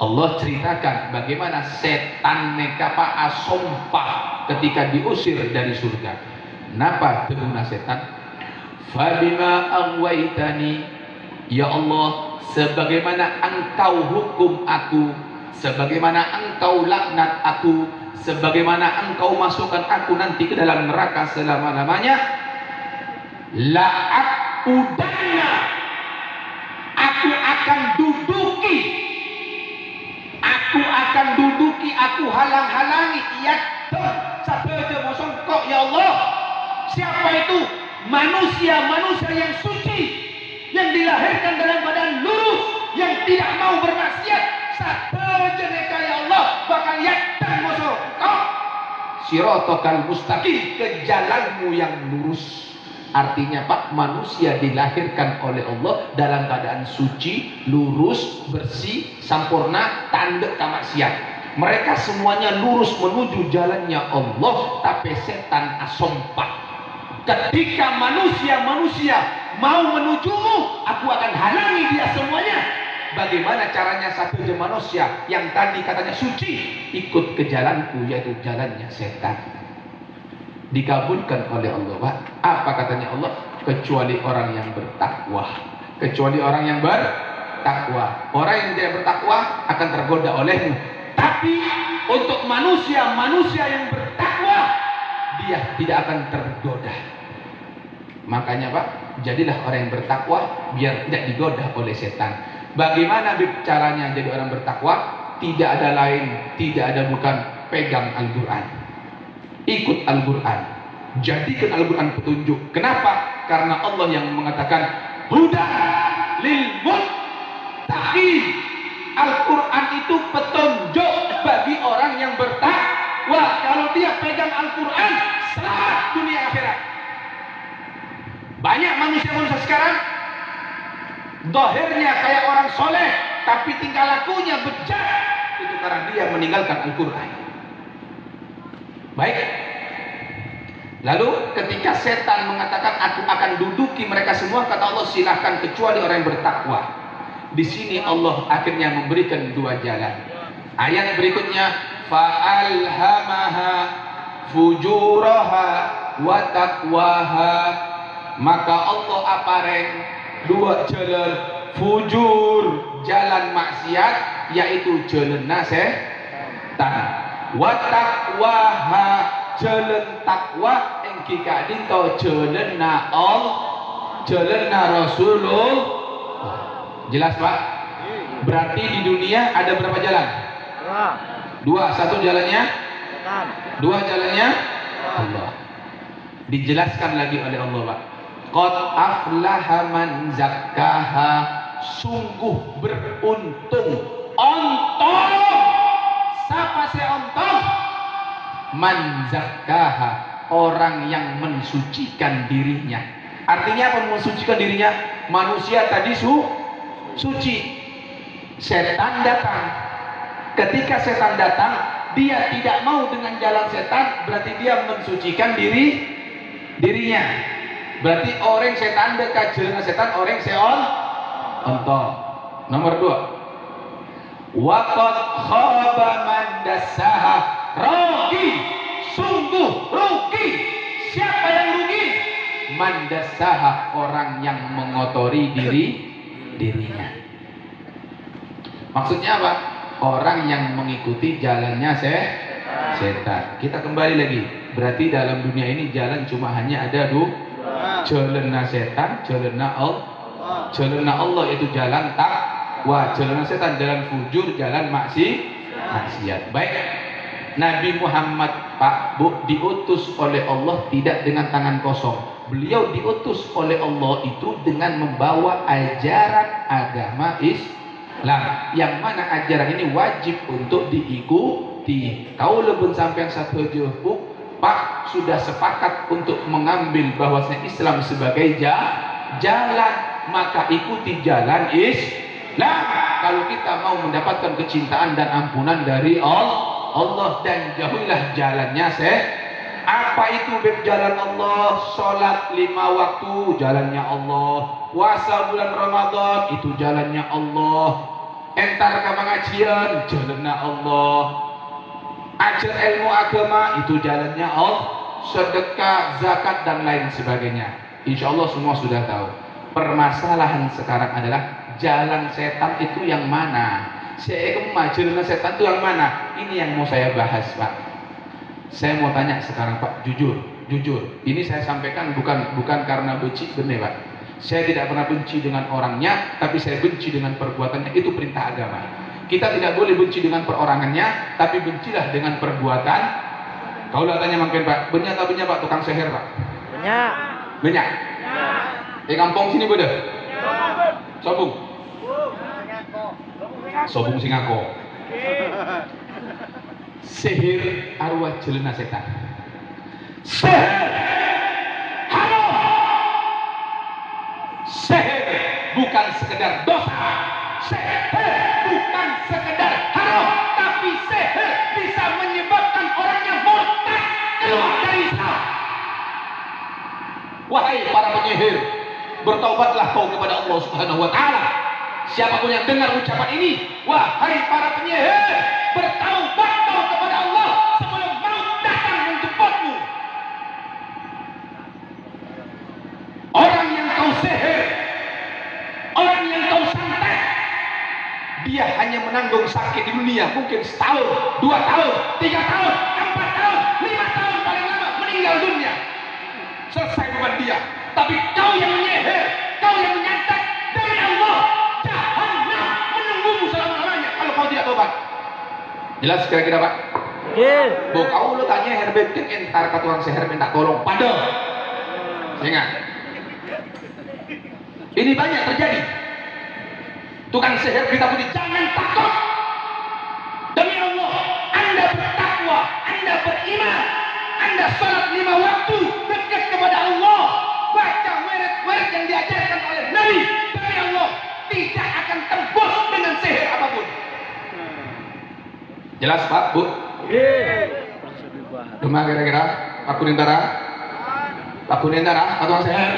Allah ceritakan bagaimana setan nekapa asompah ketika diusir dari surga. Napa teguna setan? Fabima aghwaytani, ya Allah, sebagaimana engkau hukum aku, sebagaimana engkau laknat aku, sebagaimana engkau masukkan aku nanti ke dalam neraka selama-lamanya, la'aqudanna, aku akan duduki, aku halang-halangi, sabaja mosongkok, ya Allah. Siapa itu? Manusia-manusia yang suci, yang dilahirkan dalam badan lurus, yang tidak mau bermaksiat, sabaja neka, ya Allah, bakal yaktan mosongkok sirotokal mustaqim, ke jalanmu yang lurus. Artinya, Pak, manusia dilahirkan oleh Allah dalam keadaan suci, lurus, bersih, sempurna, tanduk maksiat. Mereka semuanya lurus menuju jalannya Allah, tapi setan asompak. Ketika manusia mau menujumu, aku akan halangi dia semuanya. Bagaimana caranya satu manusia yang tadi katanya suci ikut ke jalanku, yaitu jalannya setan? Dikabulkan oleh Allah, Pak. Apa katanya Allah? Kecuali orang yang bertakwa. Kecuali orang yang bertakwa. Orang yang tidak bertakwa akan tergoda olehmu. Tapi untuk manusia yang bertakwa, dia tidak akan tergoda. Makanya Pak, jadilah orang yang bertakwa biar tidak digoda oleh setan. Bagaimana caranya jadi orang bertakwa? Tidak ada lain, tidak ada bukan, pegang Al-Quran, ikut Al-Quran, jadikan Al-Quran petunjuk. Kenapa? Karena Allah yang mengatakan hudan lil muttaqin. Al-Quran itu petunjuk bagi orang yang bertakwa. Kalau dia pegang Al-Quran, selamat dunia akhirat. Banyak manusia sekarang dohirnya kayak orang soleh, tapi tingkah lakunya bejat. Itu karena dia meninggalkan Al-Quran. Baik. Lalu ketika setan mengatakan aku akan duduki mereka semua, kata Allah silahkan kecuali orang yang bertakwa. Di sini Allah akhirnya memberikan dua jalan. Ayat berikutnya, fa'alhamaha fujuraha wa taqwaha. Maka Allah apareng dua jalan fujur, jalan maksiat, yaitu jalan setan, wa taqwaha, jalan takwa, engki kadito jalan Allah, jalan Rasulullah. Jelas Pak? Berarti di dunia ada berapa jalan? Dua. Satu jalannya dua jalannya Allah. Dijelaskan lagi oleh Allah Pak, qad aflaha man zakkaha, sungguh beruntung, ontong. Siapa sih ontong? Man zakkaha, orang yang mensucikan dirinya. Artinya apa mensucikan dirinya? Manusia tadi suci, setan datang. Ketika setan datang, dia tidak mau dengan jalan setan, berarti dia mensucikan dirinya. Berarti orang setan dekat jalan setan, orang ontong. Nomor 2, waqad khaba man dassaha, rugi, sungguh rugi. Siapa yang rugi? Man dassaha, orang yang mengotori dirinya. Maksudnya apa? Orang yang mengikuti jalannya setan. Kita kembali lagi. Berarti dalam dunia ini jalan cuma hanya ada dua. Jalan setan, jalan Allah. Jalan Allah itu jalan takwa, jalan setan jalan fujur, jalan maksiat. Baik. Nabi Muhammad Pak Bu diutus oleh Allah tidak dengan tangan kosong. Beliau diutus oleh Allah itu dengan membawa ajaran agama Islam, yang mana ajaran ini wajib untuk diikuti. Kau lebih sampai satu jauh Pak sudah sepakat untuk mengambil bahwasanya Islam sebagai jalan, maka ikuti jalan Islam. Kalau kita mau mendapatkan kecintaan dan ampunan dari Allah, dan jauhilah jalannya apa itu jalan Allah? Sholat 5 waktu, jalannya Allah. Puasa bulan Ramadan, itu jalannya Allah. Entar ke pengajian, jalannya Allah. Ajar ilmu agama, itu jalannya Allah. Sedekah, zakat, dan lain sebagainya. Insya Allah semua sudah tahu. Permasalahan sekarang adalah jalan setan itu yang mana? Jalan setan itu yang mana? Ini yang mau saya bahas Pak. Saya mau tanya sekarang Pak, jujur. Ini saya sampaikan bukan karena benci, benar Pak. Saya tidak pernah benci dengan orangnya, tapi saya benci dengan perbuatannya. Itu perintah agama. Kita tidak boleh benci dengan perorangannya, tapi bencilah dengan perbuatan. Kau tanya makin Pak, banyak tak banyak Pak tukang seher Pak? Banyak. Di kampung sini beda. Sobung Singako. Sihir arwah jelena setan. Sihir haram. Sihir bukan sekedar dosa. Sihir bukan sekedar haram, tapi sihir bisa menyebabkan orangnya murtad keluar dari Islam. Wahai para penyihir, bertaubatlah kau kepada Allah Subhanahu wa taala. Siapapun yang dengar ucapan ini, wahai para penyihir, bertaubat kau kepada Allah sebelum maut datang menjemputmu. Orang yang kau sihir, orang yang kau santet, dia hanya menanggung sakit di dunia mungkin setahun, 2 tahun, 3 tahun, 4 tahun, 5 tahun paling lama meninggal dunia. Selesai beban dia. Tapi kau yang menyeher, kau yang menyantet, demi Allah, jahannam menunggumu selama-lamanya kalau kau tidak tobat. Jelas kira-kira Pak? Iya. Bu kau lu tanya herbet kan entar ke tukang seher minta tolong pada. Ingat. Ini banyak terjadi. Tukang seher kita putih jangan takut. Demi Allah, Anda bertakwa, Anda beriman, Anda salat 5 waktu dekat kepada Allah, baca wirid-wirid yang diajarkan oleh Nabi. Demi Allah, tidak akan tembus dengan seher apapun. Jelas Pak, Bu? Rumah kira-kira Pak Kunintara? Pak Kunintara, Pak tukang seher?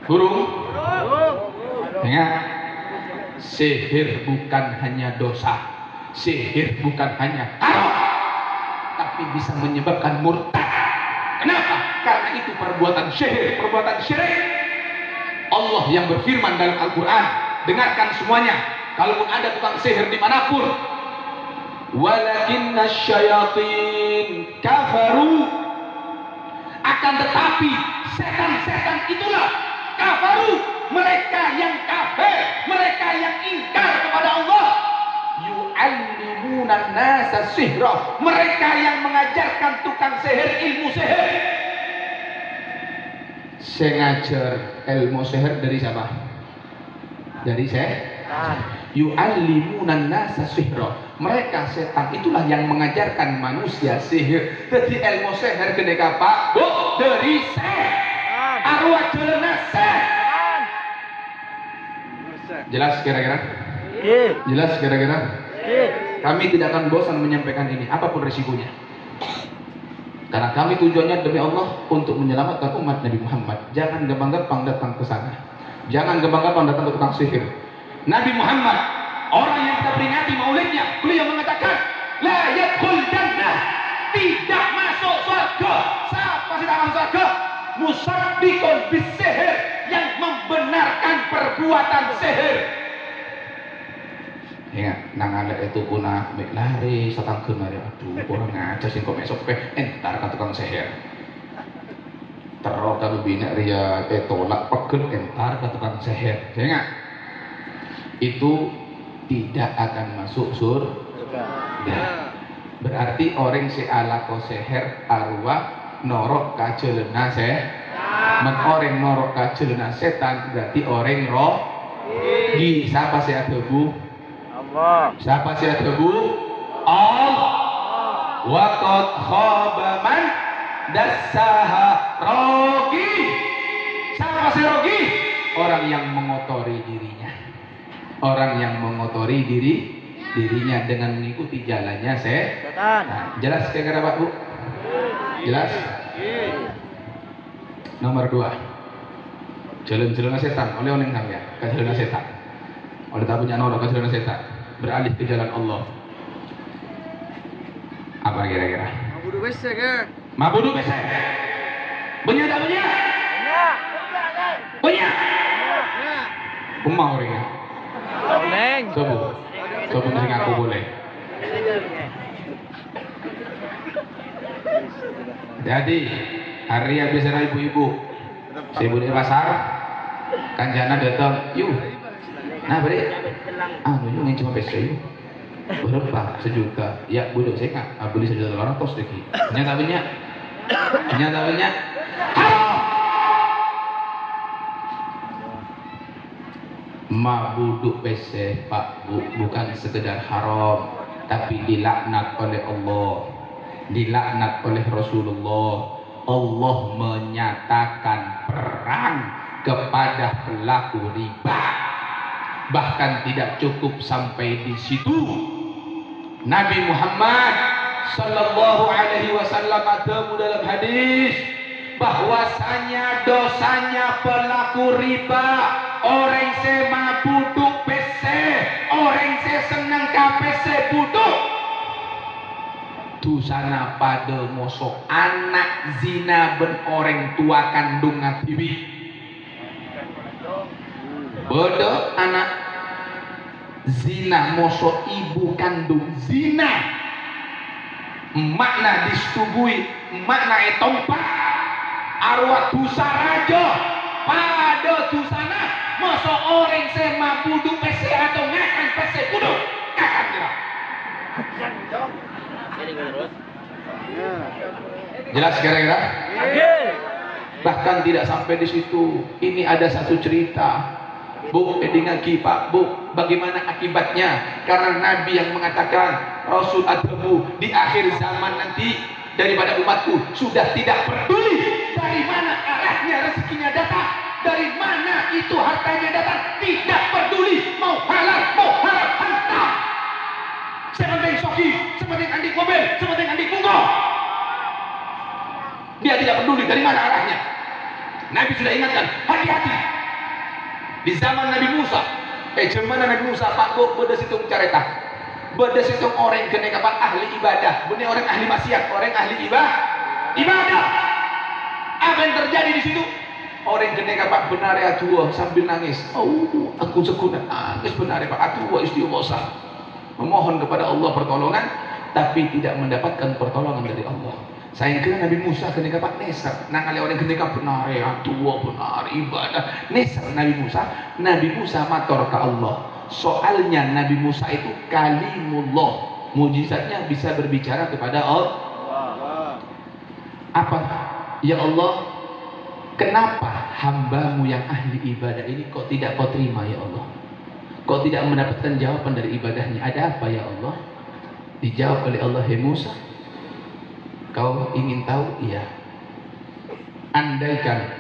Burung? Ingat, sihir bukan hanya dosa, sihir bukan hanya haram, tapi bisa menyebabkan murtad. Kenapa? Karena itu perbuatan sihir, perbuatan syirik. Allah yang berfirman dalam Al-Quran, dengarkan semuanya. Kalaupun ada tukang sihir dimanapun, walakinna syayatin kafaru, akan tetapi setan-setan itulah kafaru, mereka yang kafir, mereka yang ingkar kepada Allah, yu'allimunan nasa sihra, mereka yang mengajarkan tukang sihir ilmu sihir. Saya ngajar ilmu sihir dari siapa? Dari setan. Yu'allimunan nasa sihra, mereka setan itulah yang mengajarkan manusia sihir. Jadi ilmu sihir gede Pak, Bu, dari setan. Arwah jelena setan. Jelas kira-kira? Jelas kira-kira? Kami tidak akan bosan menyampaikan ini apapun risikonya. Karena kami tujuannya demi Allah untuk menyelamatkan umat Nabi Muhammad. Jangan gampang-gampang datang ke sana. Jangan gampang-gampang datang ke tukang sihir. Nabi Muhammad, orang yang kita peringati maulidnya, beliau mengatakan, la yadkhul jannah, tidak masuk surga. Siapa tidak masuk surga? Musaddiqun bisihir, yang membenarkan perbuatan sihir. Ingat, nang ada itu guna lari satang kemari, aduh orang ngajar sing kok esok entar ka tukang sihir. Terus kalau bina ria tolak pegel entar ka tukang sihir. Ingat, itu tidak akan masuk surga. Berarti orang si ala ko seher arwah norok kajelena men orang norok kajelena setan berarti orang roh gi. Siapa sih ada Bu? Allah. Siapa sih ada Bu? Allah. Wa qad khaba man dassaha, rogi. Siapa sih rogi? Orang yang mengotori dirinya. Orang yang mengotori dirinya dengan mengikuti jalannya setan. Nah, jelas kira-kira Pak Bu? Jelas? Nomor 2, jalan-jalan setan oleh orang yang ke jalan setan. Oleh tak punya nolak ke jalan setan, beralih ke jalan Allah. Apa kira-kira? Mabudu besek ya. Mabudu besek. Banyak tak banyak? Banyak. Pemau orangnya. Neng. Coba sing aku boleh. Jadi hari habis ibu-ibu, si ibu di pasar, kanjana datang, yuk, nah beri, yuk yang cuma peso yuk, berapa? Sejuta, ya bodoh saya nggak, beli sejuta orang tos lagi, nyata banyak, mabuduk PC Pak Bu, bukan sekedar haram, tapi dilaknat oleh Allah, dilaknat oleh Rasulullah. Allah menyatakan perang kepada pelaku riba. Bahkan tidak cukup sampai di situ. Nabi Muhammad sallallahu alaihi wasallam bertemu dalam hadis bahwasanya dosanya pelaku riba, orang se mabuduk PC, orang se seneng KPC buduk, dosana pada mosok anak zina ben orang tua kandung ngatiwi. Bodoh anak Zina moso ibu kandung zina. Makna disetubui, makna etompa arwah dosa raja pada dosana moso orang sema budu pese atau ngakan pese budu kakan kira. Jelas kira-kira? Bahkan tidak sampai di situ. Ini ada satu cerita. Bu, ngaki Pak, Bu, bagaimana akibatnya? Karena Nabi yang mengatakan Rasul adamu di akhir zaman nanti daripada umatku sudah tidak peduli dari mana arahnya rezekinya datang, dari mana itu hartanya datang, tidak peduli mau halal mau haram hantam. Sepenting soki, sepenting andik mobil, sepenting andik bungo. Dia tidak peduli dari mana arahnya. Nabi sudah ingatkan, hati-hati. Di zaman Nabi Musa, zaman Nabi Musa, Pak Bu, beda situng careta, beda situng orang kena kapan ahli ibadah, bener orang ahli maksiat, orang ahli ibadah. Apa yang terjadi di situ? Orang kena kapan benar ya tua sambil nangis. Oh, aku sekunan nangis benar ya Pak tua istighosah, memohon kepada Allah pertolongan, tapi tidak mendapatkan pertolongan dari Allah. Saya kira Nabi Musa kena kapak neser. Nah kalau orang kena kapak benar ya tua benar ibadah neser Nabi Musa mator ke Allah. Soalnya Nabi Musa itu kalimullah, mujizatnya bisa berbicara kepada Allah. Apa? Ya Allah, kenapa hambamu yang ahli ibadah ini kok tidak kau terima ya Allah? Kok tidak mendapatkan jawaban dari ibadahnya? Ada apa ya Allah? Dijawab oleh Allah, "Hei Musa, kau ingin tahu?" Iya. Andaikan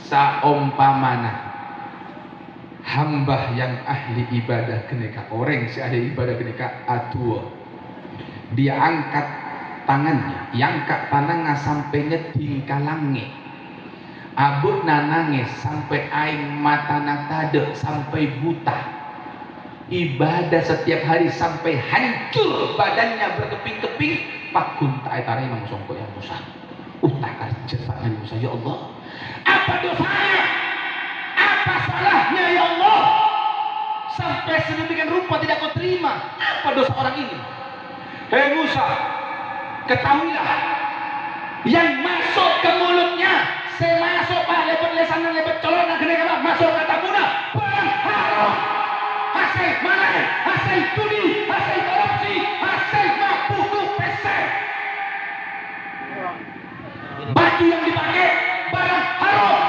saumpamana hamba yang ahli ibadah kenika orang si ahli ibadah kenika atua, dia angkat tangannya, sampai nyeting kalangnya, abut nanangnya sampai aing mata natade sampai buta, ibadah setiap hari sampai hancur badannya berkeping-keping, pakun tak etare Imam Songko yang Musa. Tak kerja Pak Musa, ya Allah. Apa dosanya? Apa salahnya ya Allah? Sampai sedemikian rupa tidak kau terima. Apa dosa orang ini? Hei Musa, ketahuilah yang masuk ke mulutnya, saya masuk Pak lebat lesanan lebat colona gede masuk kata muda, barang haram, hasil maling, hasil judi, hasil korupsi, hasil mabuk pesek. Baju yang dipakai barang haram,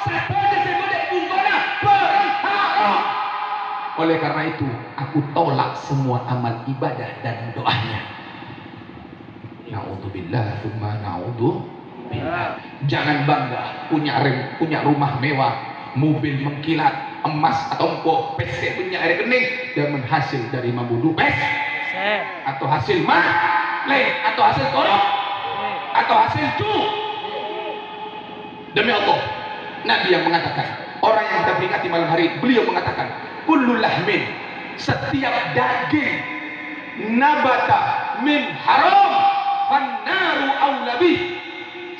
sepeda bunggona barang haram. Oleh karena itu aku tolak semua amal ibadah dan doanya. Na'udzubillah tsumma na'udzubillah. Jangan bangga punya rumah mewah, mobil mengkilat, emas atau empuk, PC punya air kening dan menghasil dari membunuh atau hasil atau hasil korup atau hasil demi Allah. Nabi yang mengatakan, orang yang kita peringati malam hari, beliau mengatakan, kullu lahmin, setiap daging nabata min haram fannaru aulabi,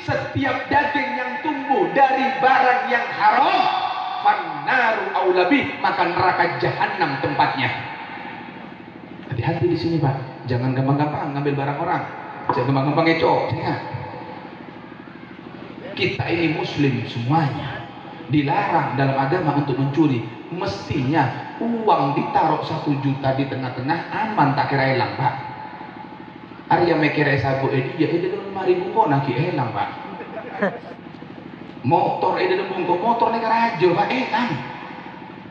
setiap daging yang tumbuh dari barang yang haram fannaru aulabi, maka neraka jahanam tempatnya. Hati-hati di sini Pak, jangan gampang-gampang ngambil barang orang, jangan gampang-gampang ngeco. Kita ini muslim semuanya, dilarang dalam agama untuk mencuri. Mestinya uang ditaruh 1 juta di tengah-tengah aman, tak kira hilang Pak. Arya mekira sabu dia itu 5.000 kok nak hilang Pak. Motor itu bungko motor negara aja Pak hilang.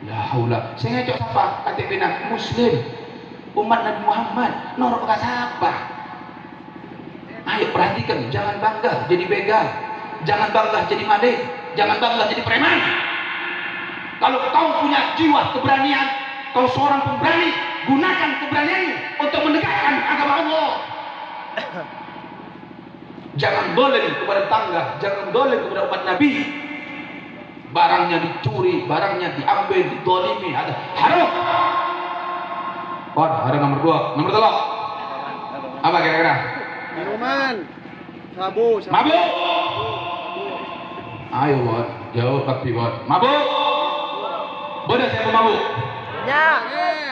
La haula. Saya ngecok siapa? KTP nak muslim, umat Nabi Muhammad, norok bekas apa? Ayo perhatikan, jangan bangga jadi begal, jangan bangga jadi maling, jangan bangga jadi preman. Kalau kau punya jiwa keberanian, kau seorang pemberani, gunakan keberanianmu untuk menegakkan agama Allah. Jangan dolim kepada tangga, jangan dolim kepada umat Nabi. Barangnya dicuri, barangnya diambil, didolimi, ada haram. Ada nomor 2, nomor 3. Apa kira-kira? Minuman, sabu. Mabuk. Ayo Bot, jawab tapi Bot. Mabuk. Bodoh siapa mabuk?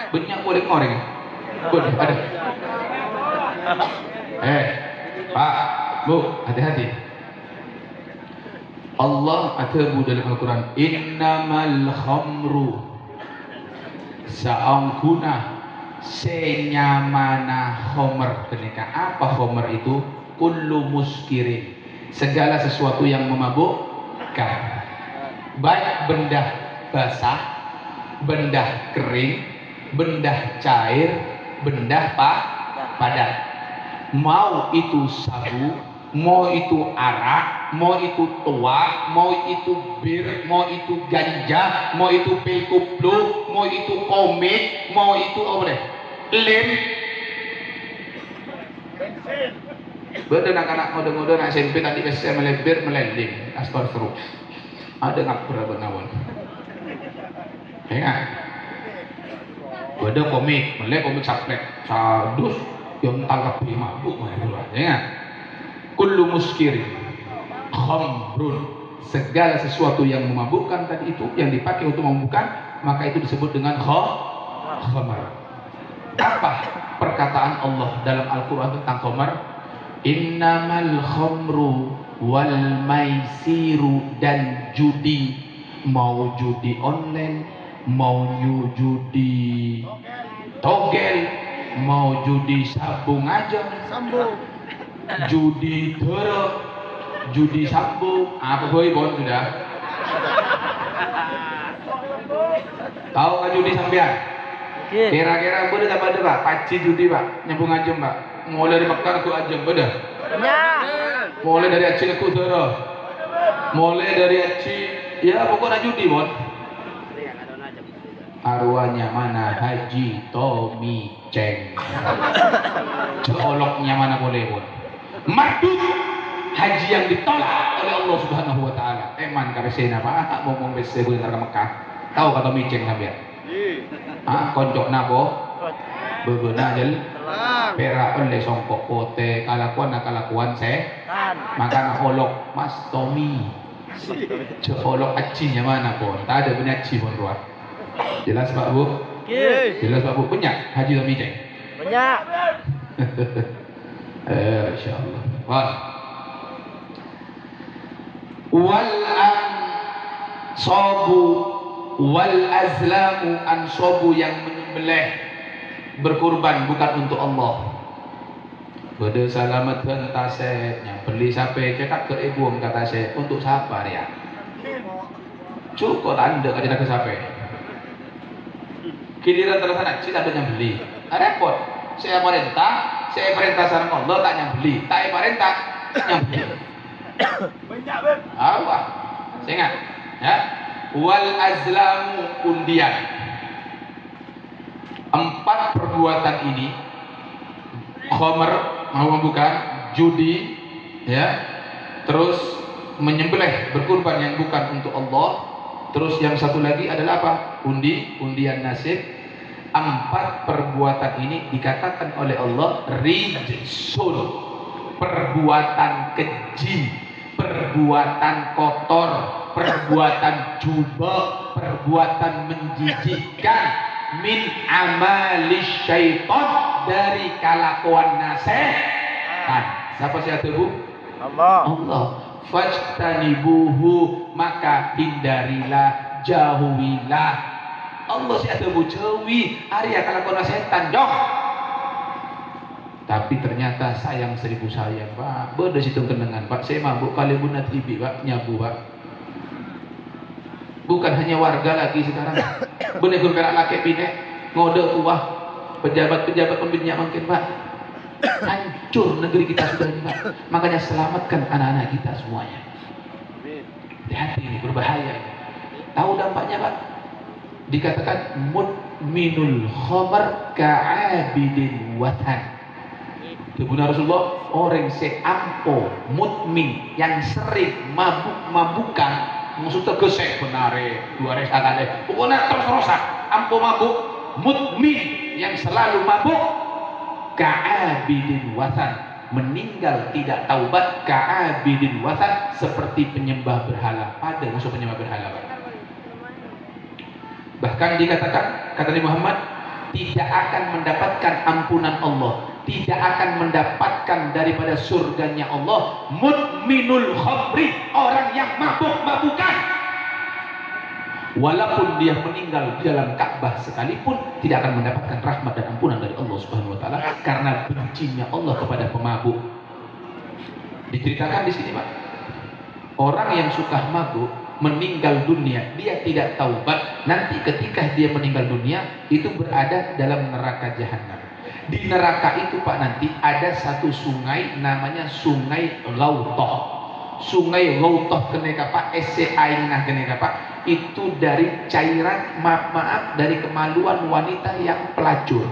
Banyak boleh ngoreng. Boleh ada. Pak, Bu, hati-hati. Allah atabu dalam Al-Quran, innamal khamru sa'angkuna senyamana khomer. Apa khomer itu? Kullu muskirin, segala sesuatu yang memabukkan, baik benda basah, benda kering, benda cair, benda padat. Mau itu sabu, mau itu arak, mau itu tua, mau itu bir, mau itu ganja, mau itu pil kuplu, mau itu komik, mau itu apa deh, lem. Betul anak-anak ngode-ngode nak SMP tadi biasa melebir melelem, aspal seru. Ada ngapura benawon. Ingat. Betul komik, melek komik saplek, sadus yang tangkap mabuk mana ingat. Kullu muskirin khamrun, segala sesuatu yang memabukkan tadi itu yang dipakai untuk memabukkan, maka itu disebut dengan khamar. Apa perkataan Allah dalam Al-Quran tentang khamar? Innamal khamru wal maisiru, dan judi, mau judi online, mau judi togel, mau judi sabung aja, judi terus, judi sambung, apa boy bon sudah? Tahu kan judi sampean? Kira-kira boleh tak ada pak? Paci judi pak, nyambung aja pak. Mulai dari Mekah ke Ajam, bedah? Mulai dari Aceh ke terus, mulai dari Aceh, ya pokoknya judi bon. Arwahnya mana? Haji Tommy Ceng. Coloknya mana boleh bon? Mardut haji yang ditolak oleh Allah Subhanahu wa taala. Eman karesena Pak ngomong bese ke Mekah. Tahu kata miceng sampean? Konjok nabo. Bebeuna jel. Pera oleh songkok pote kalakuan maka olok Mas Tommy. Olok hajinya mana pun? Tak ada punya haji pun ruah. Jelas Pak Bu? Jelas Pak Bu? Banyak haji Tommy ceng? Banyak. Insyaallah. Wal ansabu wal azlamu, ansabu yang menyembelih berkurban bukan untuk Allah. Beda salamat tasenya beli sampai cekat ke ibu kata saya untuk siapa dia? Cukup anda kerja ke siapa? Giliran terlaksana cita ada yang beli. Repot. Saya perintah sarang Allah tak yang beli. Tak perintah yang beli. Apa? Saya ingat. Ya. Wal azlamu, undian. 4 perbuatan ini, khamar, mau bukan, judi, ya, terus menyembelih berkurban yang bukan untuk Allah, terus yang satu lagi adalah apa? Undian nasib. 4 perbuatan ini dikatakan oleh Allah rijsun, perbuatan keji, perbuatan kotor, perbuatan jubah, perbuatan menjijikkan, min amalis syaitan, dari kelakuan setan. Siapa sih itu? Allah. Fajtanibuhu, maka hindarilah, jauhilah. Allah sih ada jauhi Arya kelakuan setan jauh. Tapi ternyata sayang 1000 sayang Pak. Beda situ kenangan Pak. Saya mabuk kali bunat ibi Pak, nyabu Pak. Bukan hanya warga lagi sekarang. Boleh perak laki pinek, ngode tuah, pejabat-pejabat pembinanya mungkin Pak. Hancur negeri kita sudah ini Pak. Makanya selamatkan anak-anak kita semuanya. Hati-hati ini berbahaya. Tahu dampaknya Pak? Dikatakan mudminul khamar ka'abidin watan. Benar Rasulullah, orang seampo mudmin yang sering mabuk-mabukan, maksudnya gesek benare dua resakane pokoknya terus-terusan ampo mabuk, mudmin yang selalu mabuk, ka'abidin watan, meninggal tidak taubat, ka'abidin watan, seperti penyembah berhala. Ada musuh penyembah berhala Pak. Bahkan dikatakan, kata Nabi Muhammad, tidak akan mendapatkan ampunan Allah, tidak akan mendapatkan daripada surganya Allah mudminul khamri, orang yang mabuk-mabukan. Walaupun dia meninggal di dalam Ka'bah sekalipun, tidak akan mendapatkan rahmat dan ampunan dari Allah Subhanahu wa taala karena bencinya Allah kepada pemabuk. Diceritakan di sini, Pak. Orang yang suka mabuk meninggal dunia, dia tidak taubat, nanti ketika dia meninggal dunia itu berada dalam neraka jahanam. Di neraka itu, Pak, nanti ada satu sungai namanya Sungai Ghautah. Sungai Ghautah keneka Pak, SCA keneka Pak, itu dari cairan, maaf dari kemaluan wanita yang pelacur.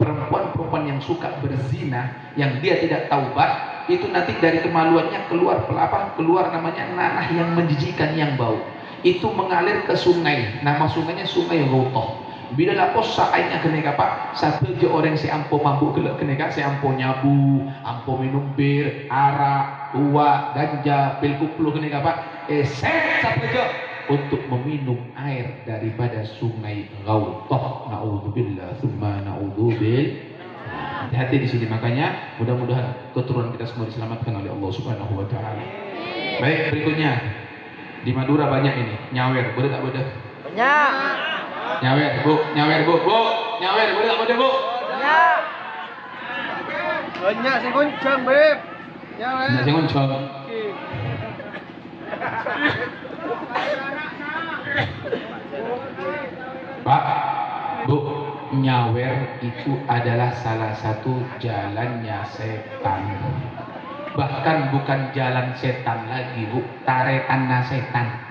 Perempuan-perempuan yang suka berzina, yang dia tidak taubat, itu nanti dari kemaluannya keluar namanya nanah yang menjijikan, yang bau. Itu mengalir ke sungai, nama sungainya Sungai Ghautah. Bila lapos saatnya keneka Pak, satu je orang si ampo mabuk kelak keneka, si ampo nyabu, ampo minum bir, arak, uak, ganja, pil kuplu keneka Pak, satu je untuk meminum air daripada Sungai Ghautah. Naudzubillah, tsumma naudzubillah. Hati-hati di sini, makanya mudah-mudahan keturunan kita semua diselamatkan oleh Allah Subhanahu wa taala. Baik, berikutnya. Di Madura banyak ini, nyawer, boleh tak boleh? Banyak. Nyawer, Bu, nyawer, Bu, nyawer, boleh tak boleh, Bu? Banyak. Banyak sing goncang, Beb. Ya, Banyak sing ngoncong. Pak, Bu, nyawer itu adalah salah satu jalannya setan. Bahkan bukan jalan setan lagi, Bu, taretanna setan.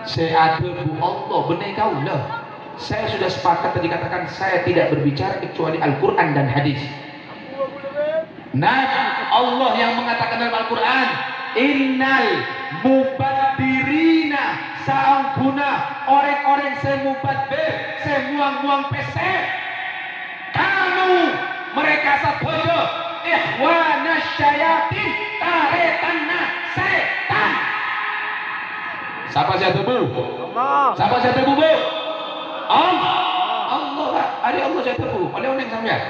Saya Bu Allah, benar kau lah. Saya sudah sepakat tadi, katakan saya tidak berbicara kecuali Al-Quran dan hadis. Nah, Allah yang mengatakan dalam Al-Quran, innal mubaddirina, sa'angkuna, orang-orang saya mubaddir, saya muang-muang pesek, kamu mereka sabojo ikhwana syayatin, taretanna setan. Siapa saya tebu? Allah. Siapa saya tebu, Bu? Allah, Pak. Ada Allah saya tebu. Oleh orang sampean.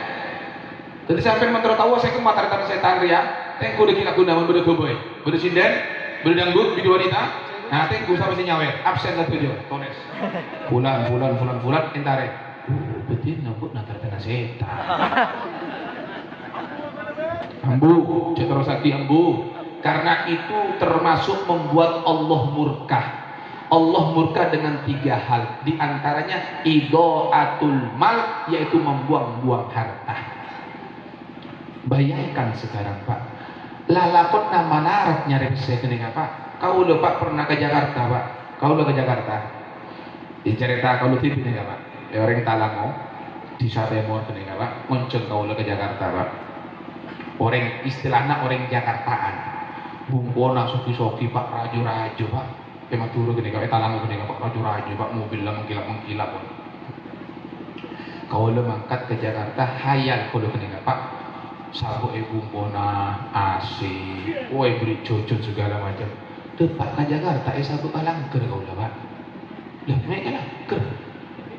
Jadi sampai mentero tahu saya kematar tanah setan ria, tengku udah gila guna beda goboy, beda sinden, beda dangdut, video wanita. Nah, tengku sampai si nyawer, absen satu jo, tones. Bulan, entare. Betul nabut natar tanah setan. Ambu, cetro sakti ambu. Karena itu termasuk membuat Allah murka. Allah murka dengan 3 hal. Di antaranya idha'atul mal, yaitu membuang-buang harta. Bayangkan sekarang, Pak, lalakon nama narat nyari saya kening Pak. Kau lo Pak pernah ke Jakarta, Pak? Kau lo ke Jakarta? Dicerita kau lo tipe nih Pak. Orang Talango di Satemor kening Pak. Muncul kau lo ke Jakarta, Pak. Orang istilahnya orang Jakartaan. Bumbona soki-soki Pak, rajo-rajo Pak. Pematuro kening Talango kening Pak, rajo-rajo Pak, mobil lah mengkilap-mengkilap Pak. Kau lo mangkat ke Jakarta, hayal kau lo kening Pak. Sabu bumbona, AC, beri cocok segala macam. Depak ke Jakarta, sabu kalangker kau lah Pak. Lah, mereka langker.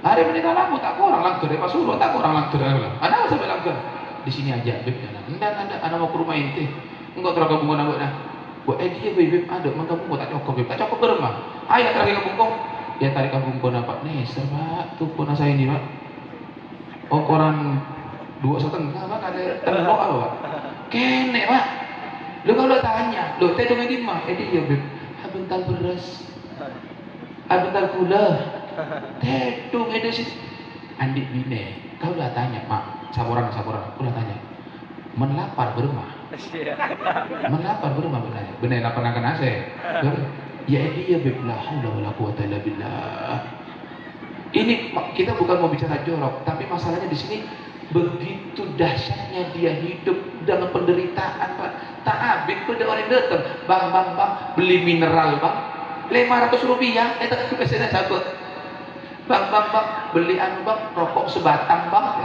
Hari ini Talango tak kurang langker, Pasuruan tak kurang langker. Ada sampai langker. Di sini aja, Beb. Anda mau ke rumah inti. Enggak terlalu bunga nak dah. Buat dia Beb ada, maka bunga tak cocok Beb. Tak cocok bermah. Ayo tarik ke bunga. Dia tarik ke bunga Pak. Nih, Pak, tuh pun saya ini Pak. Oh, koran 2,5 Pak, ada telok apa Pak? Kenek Pak. Lu kalau tanya, lu teh dong di mah? Dia Beb. Bentar beras. Bentar gula. Teh dong sih. Andi bine. Kau udah tanya, Mak. Saboran. Udah tanya. Menlapar bermah. Menlapar bermah bertanya. Bener lapar nak kena saya. Ya dia Beb. La haula wala quwata illa billah. Ini kita bukan mau bicara jorok, tapi masalahnya di sini begitu dahsyatnya dia hidup dengan penderitaan Pak. Tak habis pada orang datang, bang beli mineral Bang, 500 rupiah. Tak biasanya cabut. Bang beli Bang, rokok sebatang Bang.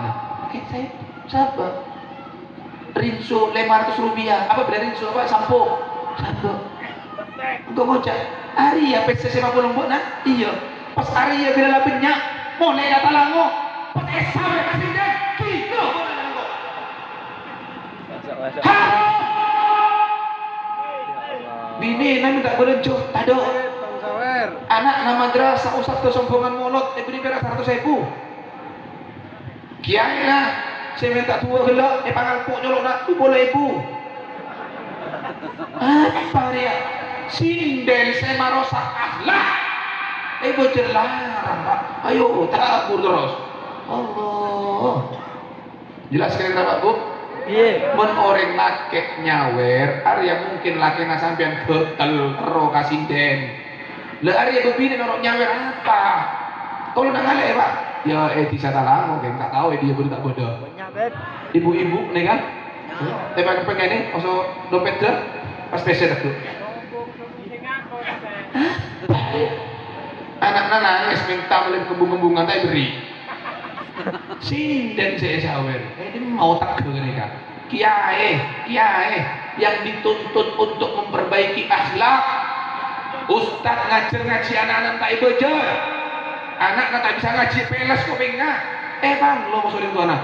Oke saya sabar. Rinso 500 rupiah. Apa beli rinso apa? Sampo. Enggak bocah. Hari ya PC 50 mbok nah. Iya. Pas Arya bila benyak, mulai kata lango. Pas Esa mereka sinden, gitu. Bini nami tak boleh joh, tado. Anak nama madrasah usah kesombongan mulut, beri berak 100.000. Kiai lah, saya minta tua gelak, pangalpuk nyolok nak tu boleh ibu. Apa dia? Sinden saya marosak akhlak. Ibu terlarang pak. Ayo tabur terus. Allah. Jelas sekali tak bu? Iya. Men orang laki nyawer, Arya mungkin laki na sampean ketel tero kasinden. Le Arya bebini norok nyawer apa? Kalau nak ngalek pak, ya bisa talang, mungkin tak tahu dia boleh tak bodoh. Banyak bet. Ibu-ibu nih kan? Tapi pengen nih, osok dompet dah, pas pesen aku. Anak-anak nangis minta beli kembung-kembungan tak beri. Sinden saya sawer, dia mau tak ke mereka. Kiai yang dituntut untuk memperbaiki akhlak. Ustaz ngaji anak-anak tak belajar. Anak tak bisa ngaji peles kok pengen. Bang, lo mau suruh anak.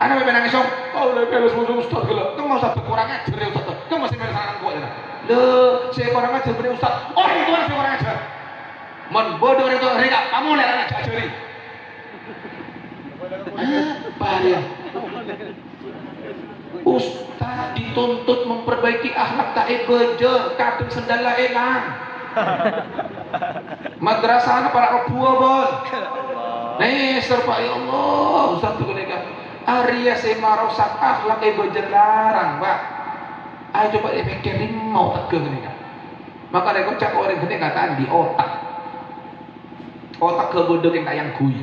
Anak memang nangis om. Oh, le peles musuh Ustaz gila. Kamu mau sampai kurang ajar ya Ustaz. Kamu masih peles anak kuat ya. Le, saya kurang ajar beri Ustaz. Orang tua saya kurang ajar. Men bodoh itu mereka. Kamu lihat anak ajari. Apa dia? Ustaz dituntut memperbaiki akhlak tak beja, kadang sendala elang. Madrasah anak para buah bon. Nih serba ya Allah, Ustaz tu mereka. Arya semarosak akhlak beja larang, Pak. Ayo coba dipikirin mau tak ke mereka. Maka mereka cak orang kena kataan di otak. Otak kebodoh yang tayang kui.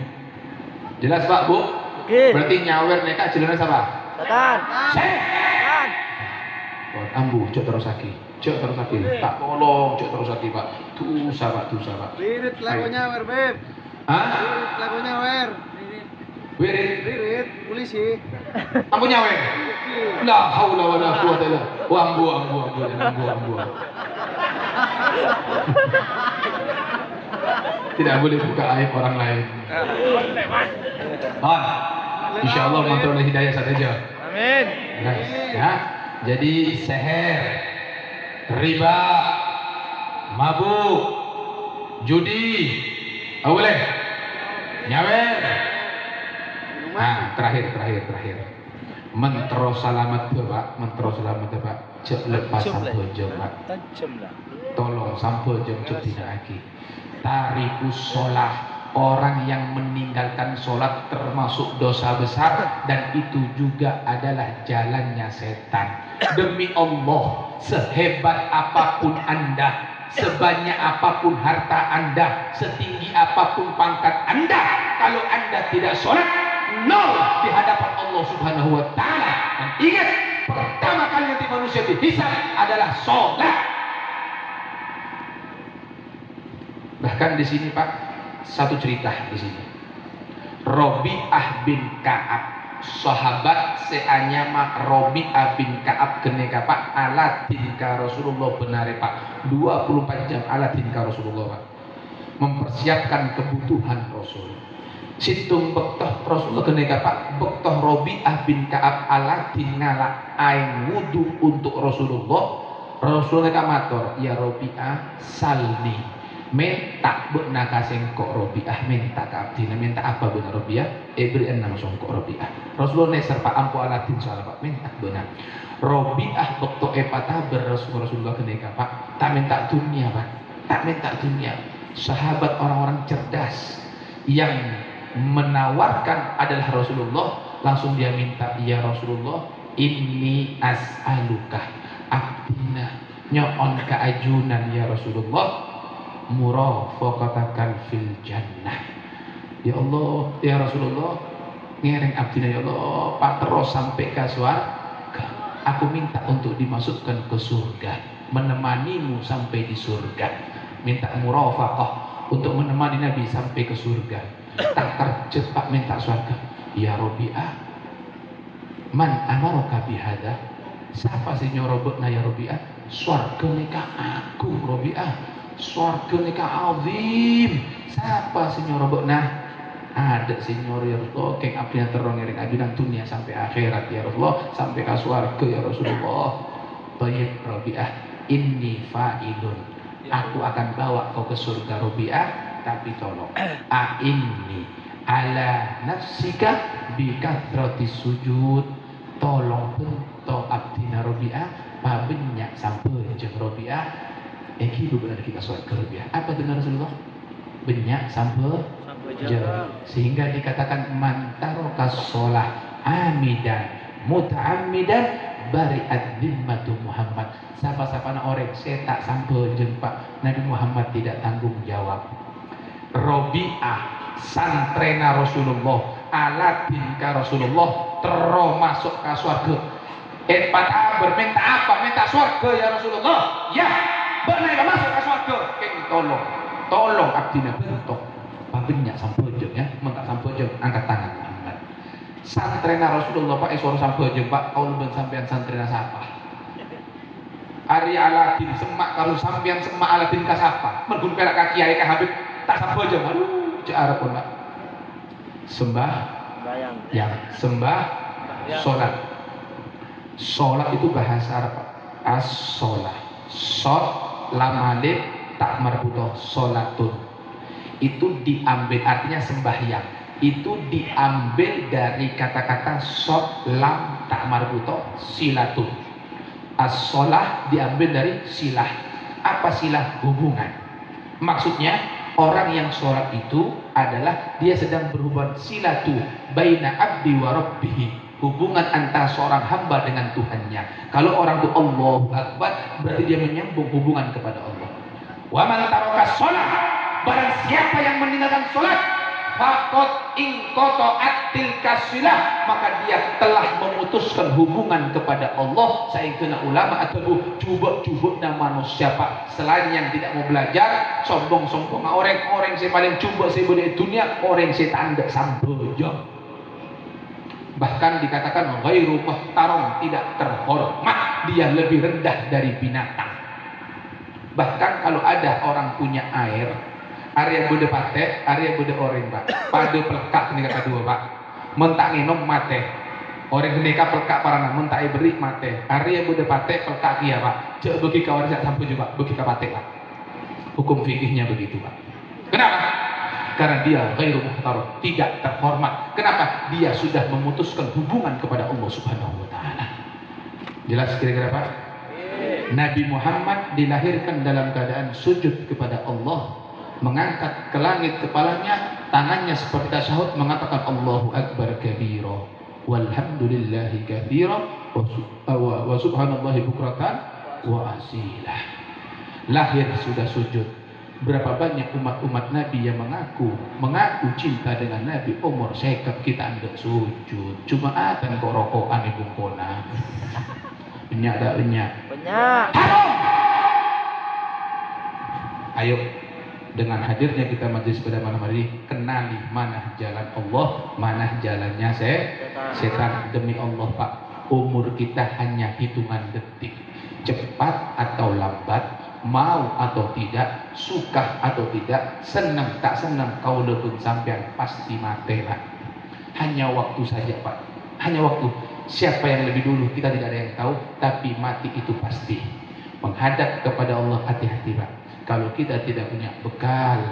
Jelas Pak Bu? Oke. Berarti nyawer mereka jelasnya siapa? Setan. Setan. Ambu, cok terus lagi. Tak tolong, cok terus lagi Pak. Tusa Pak. Wirid lagunya wer beb. Hah? Wirid lagunya wer. Wirid. Wirid polisi. Ambu nyawer. La haula wala quwata illa billah. Ambu. Tidak boleh buka aib orang lain. Insya Allah mantul hidayah saja. Amin. Ya. Jadi seher, riba, mabuk, judi, boleh, nyawer. Nah, terakhir. Mentro selamat Pak. Cek lepas sampul jam Pak. Tolong sampul jam cek tidak lagi. Tarikus sholat. Orang yang meninggalkan sholat termasuk dosa besar dan itu juga adalah jalannya setan. Demi Allah, sehebat apapun Anda, sebanyak apapun harta Anda, setinggi apapun pangkat Anda, kalau Anda tidak sholat, nol di hadapan Allah Subhanahu wa Ta'ala. Dan ingat, pertama kali nanti manusia dihisab adalah sholat. Bahkan di sini Pak, satu cerita di sini. Robi'ah bin Ka'ab, sahabat seanyama Robi'ah bin Ka'ab keneka Pak aladin ka Rasulullah benar Pak. 24 jam aladin ka Rasulullah Pak. Mempersiapkan kebutuhan Rasul. Situng bektoh Rasulullah keneka Pak, bektoh Robi'ah bin Ka'ab aladin ngala aing wudu untuk Rasulullah. Rasulullah matur, ya Robi'ah salni. Minta benar kasih kok Robi'ah, minta ke abdina, minta apa benar Robi'ah? Berikan langsung kok Robi'ah. Rasulullah neser Pak ampu aladin soal Pak, minta benar. Robi'ah waktu patah Rasulullah keneka Pak, tak minta dunia Pak, tak minta dunia. Sahabat orang-orang cerdas yang menawarkan adalah Rasulullah, langsung dia minta, ya Rasulullah, inni as'alukah abdina nyoon keajunan ya Rasulullah, murafaqatakan fil jannah. Ya Allah, ya Rasulullah, ngereng abdina ya Allah, Pak terus sampai ke surga. Aku minta untuk dimasukkan ke surga, menemanimu sampai di surga. Minta murafaqah untuk menemani Nabi sampai ke surga. Tak tercepat minta surga. Ya Robi'ah, man amaraka bihada? Siapa sih nyorobotna ya Robi'ah? Surga nikah aku Robi'ah. Swarga ni azim. Siapa senyor nah? Ada senyor ya Rasulullah, keng abdinya terong ngiring ajudan dunia sampai akhirat ya Rasulullah, sampai ke swarga ya Rasulullah. Baik Rabi'ah, inni fa'ilun. Aku akan bawa kau ke surga Rabi'ah, tapi tolong. Inni ala nafsika bi kathrati sujud. Tolong bento abdina Rabi'ah, pabenyak sampai jeung Rabi'ah. Iki benar kita swarga Rabi'ah. Apa dengar Rasulullah? Benyak sampai jauh, sehingga dikatakan mantaroka sholah amidan muta'ammidan bari'at dhimmatu Muhammad. Siapa-siapa orang saya tak sampai jumpa Nabi Muhammad tidak tanggung jawab. Robi'ah santrena Rasulullah, alatin ka Rasulullah, terus masuk ke surga. Berminta apa? Minta surga ya Rasulullah. Ya, benar masuk ke surga. Tolong abdina bentuk pabenyak sampojeng ya, mentak sampojeng angkat tangan Muhammad. Santrena Rasulullah Pak suara sampojeng Pak, kau lebih sampean santrena siapa? Ari Aladin semak kalau sampean semak Aladin ka siapa? Mergun pelak kaki kiai ka Habib tak sampojeng. Aduh, cek arep pun Pak. Sembah yang sembah salat. Salat itu bahasa Arab Pak. As-shalah. Shad lam alif tak marbutoh salatun. Itu diambil artinya sembahyang. Itu diambil dari kata-kata shad lam tak marbutoh silatun. As-shalah diambil dari silah. Apa silah? Hubungan. Maksudnya orang yang sholat itu adalah dia sedang berhubungan silatu baina abdi wa rabbihi. Hubungan antara seorang hamba dengan Tuhannya. Kalau orang itu Allahu Akbar, berarti dia menyambung hubungan kepada Allah. Wa man taraka shalah, barang siapa yang meninggalkan salat, faqad inqata'at tilka silah, maka dia telah memutuskan hubungan kepada Allah. Sayyidina ulama atau cuba-cuba manusia Pak, selain yang tidak mau belajar, sombong-sombong orang saya paling cuba saya di dunia, orang saya tanda sambojo. Bahkan dikatakan ghairu muhtaram, tidak terhormat, dia lebih rendah dari binatang. Bahkan kalau ada orang punya air, area bude pate, area bude orang Pak, pada pelekak nih kata dua Pak, mentak nginom mate, orang gendeka pelekak parana, mentak beri mate, area bude pate pelekak kia Pak, cek bagi kawan saya sampai juga, bagi kapate Pak, hukum fikihnya begitu Pak. Kenapa? Karena dia ghairu muhtaram, tidak terhormat. Kenapa? Dia sudah memutuskan hubungan kepada Allah Subhanahu wa taala. Jelas kira-kira Pak? Nabi Muhammad dilahirkan dalam keadaan sujud kepada Allah, mengangkat ke langit kepalanya, tangannya seperti tasyahud mengatakan Allahu Akbar kabira walhamdulillahi katsira wa subhanallahi bukratan wa asila. Lahir sudah sujud. Berapa banyak umat-umat Nabi yang mengaku cinta dengan Nabi, umur sekap kita anda sujud, cuma akan kok rokokan ibu kona banyak. Ayo, dengan hadirnya kita majlis pada malam hari ini, kenali mana jalan Allah, mana jalannya setan. Demi Allah Pak, umur kita hanya hitungan detik. Cepat atau lambat, mau atau tidak, suka atau tidak, senang tak senang, kau lepun sampean pasti mati Pak. Hanya waktu saja Pak, hanya waktu. Siapa yang lebih dulu kita tidak ada yang tahu, tapi mati itu pasti. Menghadap kepada Allah, hati-hati Pak. Kalau kita tidak punya bekal,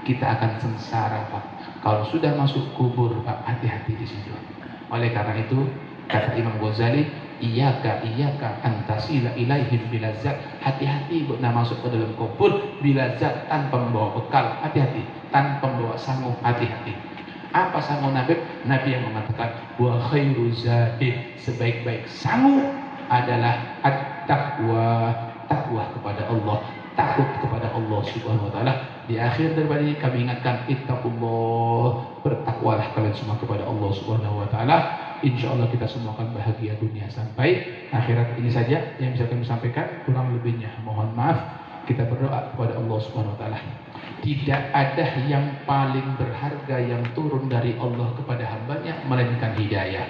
kita akan sengsara Pak. Kalau sudah masuk kubur Pak, hati-hati di situ. Oleh karena itu kata Imam Ghazali, Iyaka antasila ilaihim bila zat. Hati-hati nak masuk ke dalam kubur bila zat tanpa membawa bekal. Hati-hati, tanpa membawa sangu. Hati-hati. Apa sangu Nabi? Nabi yang mengatakan wa khairu zadi, sebaik-baik sangu adalah at-taqwa, takwa kepada Allah, takut kepada Allah Subhanahu wa taala. Di akhir daripada ini kami ingatkan, ittaqullah, bertakwalah kalian semua kepada Allah Subhanahu wa taala. Insyaallah kita semua akan bahagia dunia sampai akhirat. Ini saja yang bisa kami sampaikan, kurang lebihnya mohon maaf. Kita berdoa kepada Allah Subhanahu wa taala. Tidak ada yang paling berharga yang turun dari Allah kepada hambanya melainkan hidayah.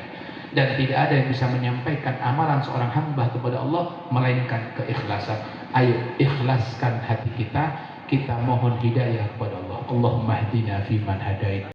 Dan tidak ada yang bisa menyampaikan amalan seorang hamba kepada Allah melainkan keikhlasan. Ayo ikhlaskan hati kita, kita mohon hidayah kepada Allah. Allahumma hdina fi man hadait.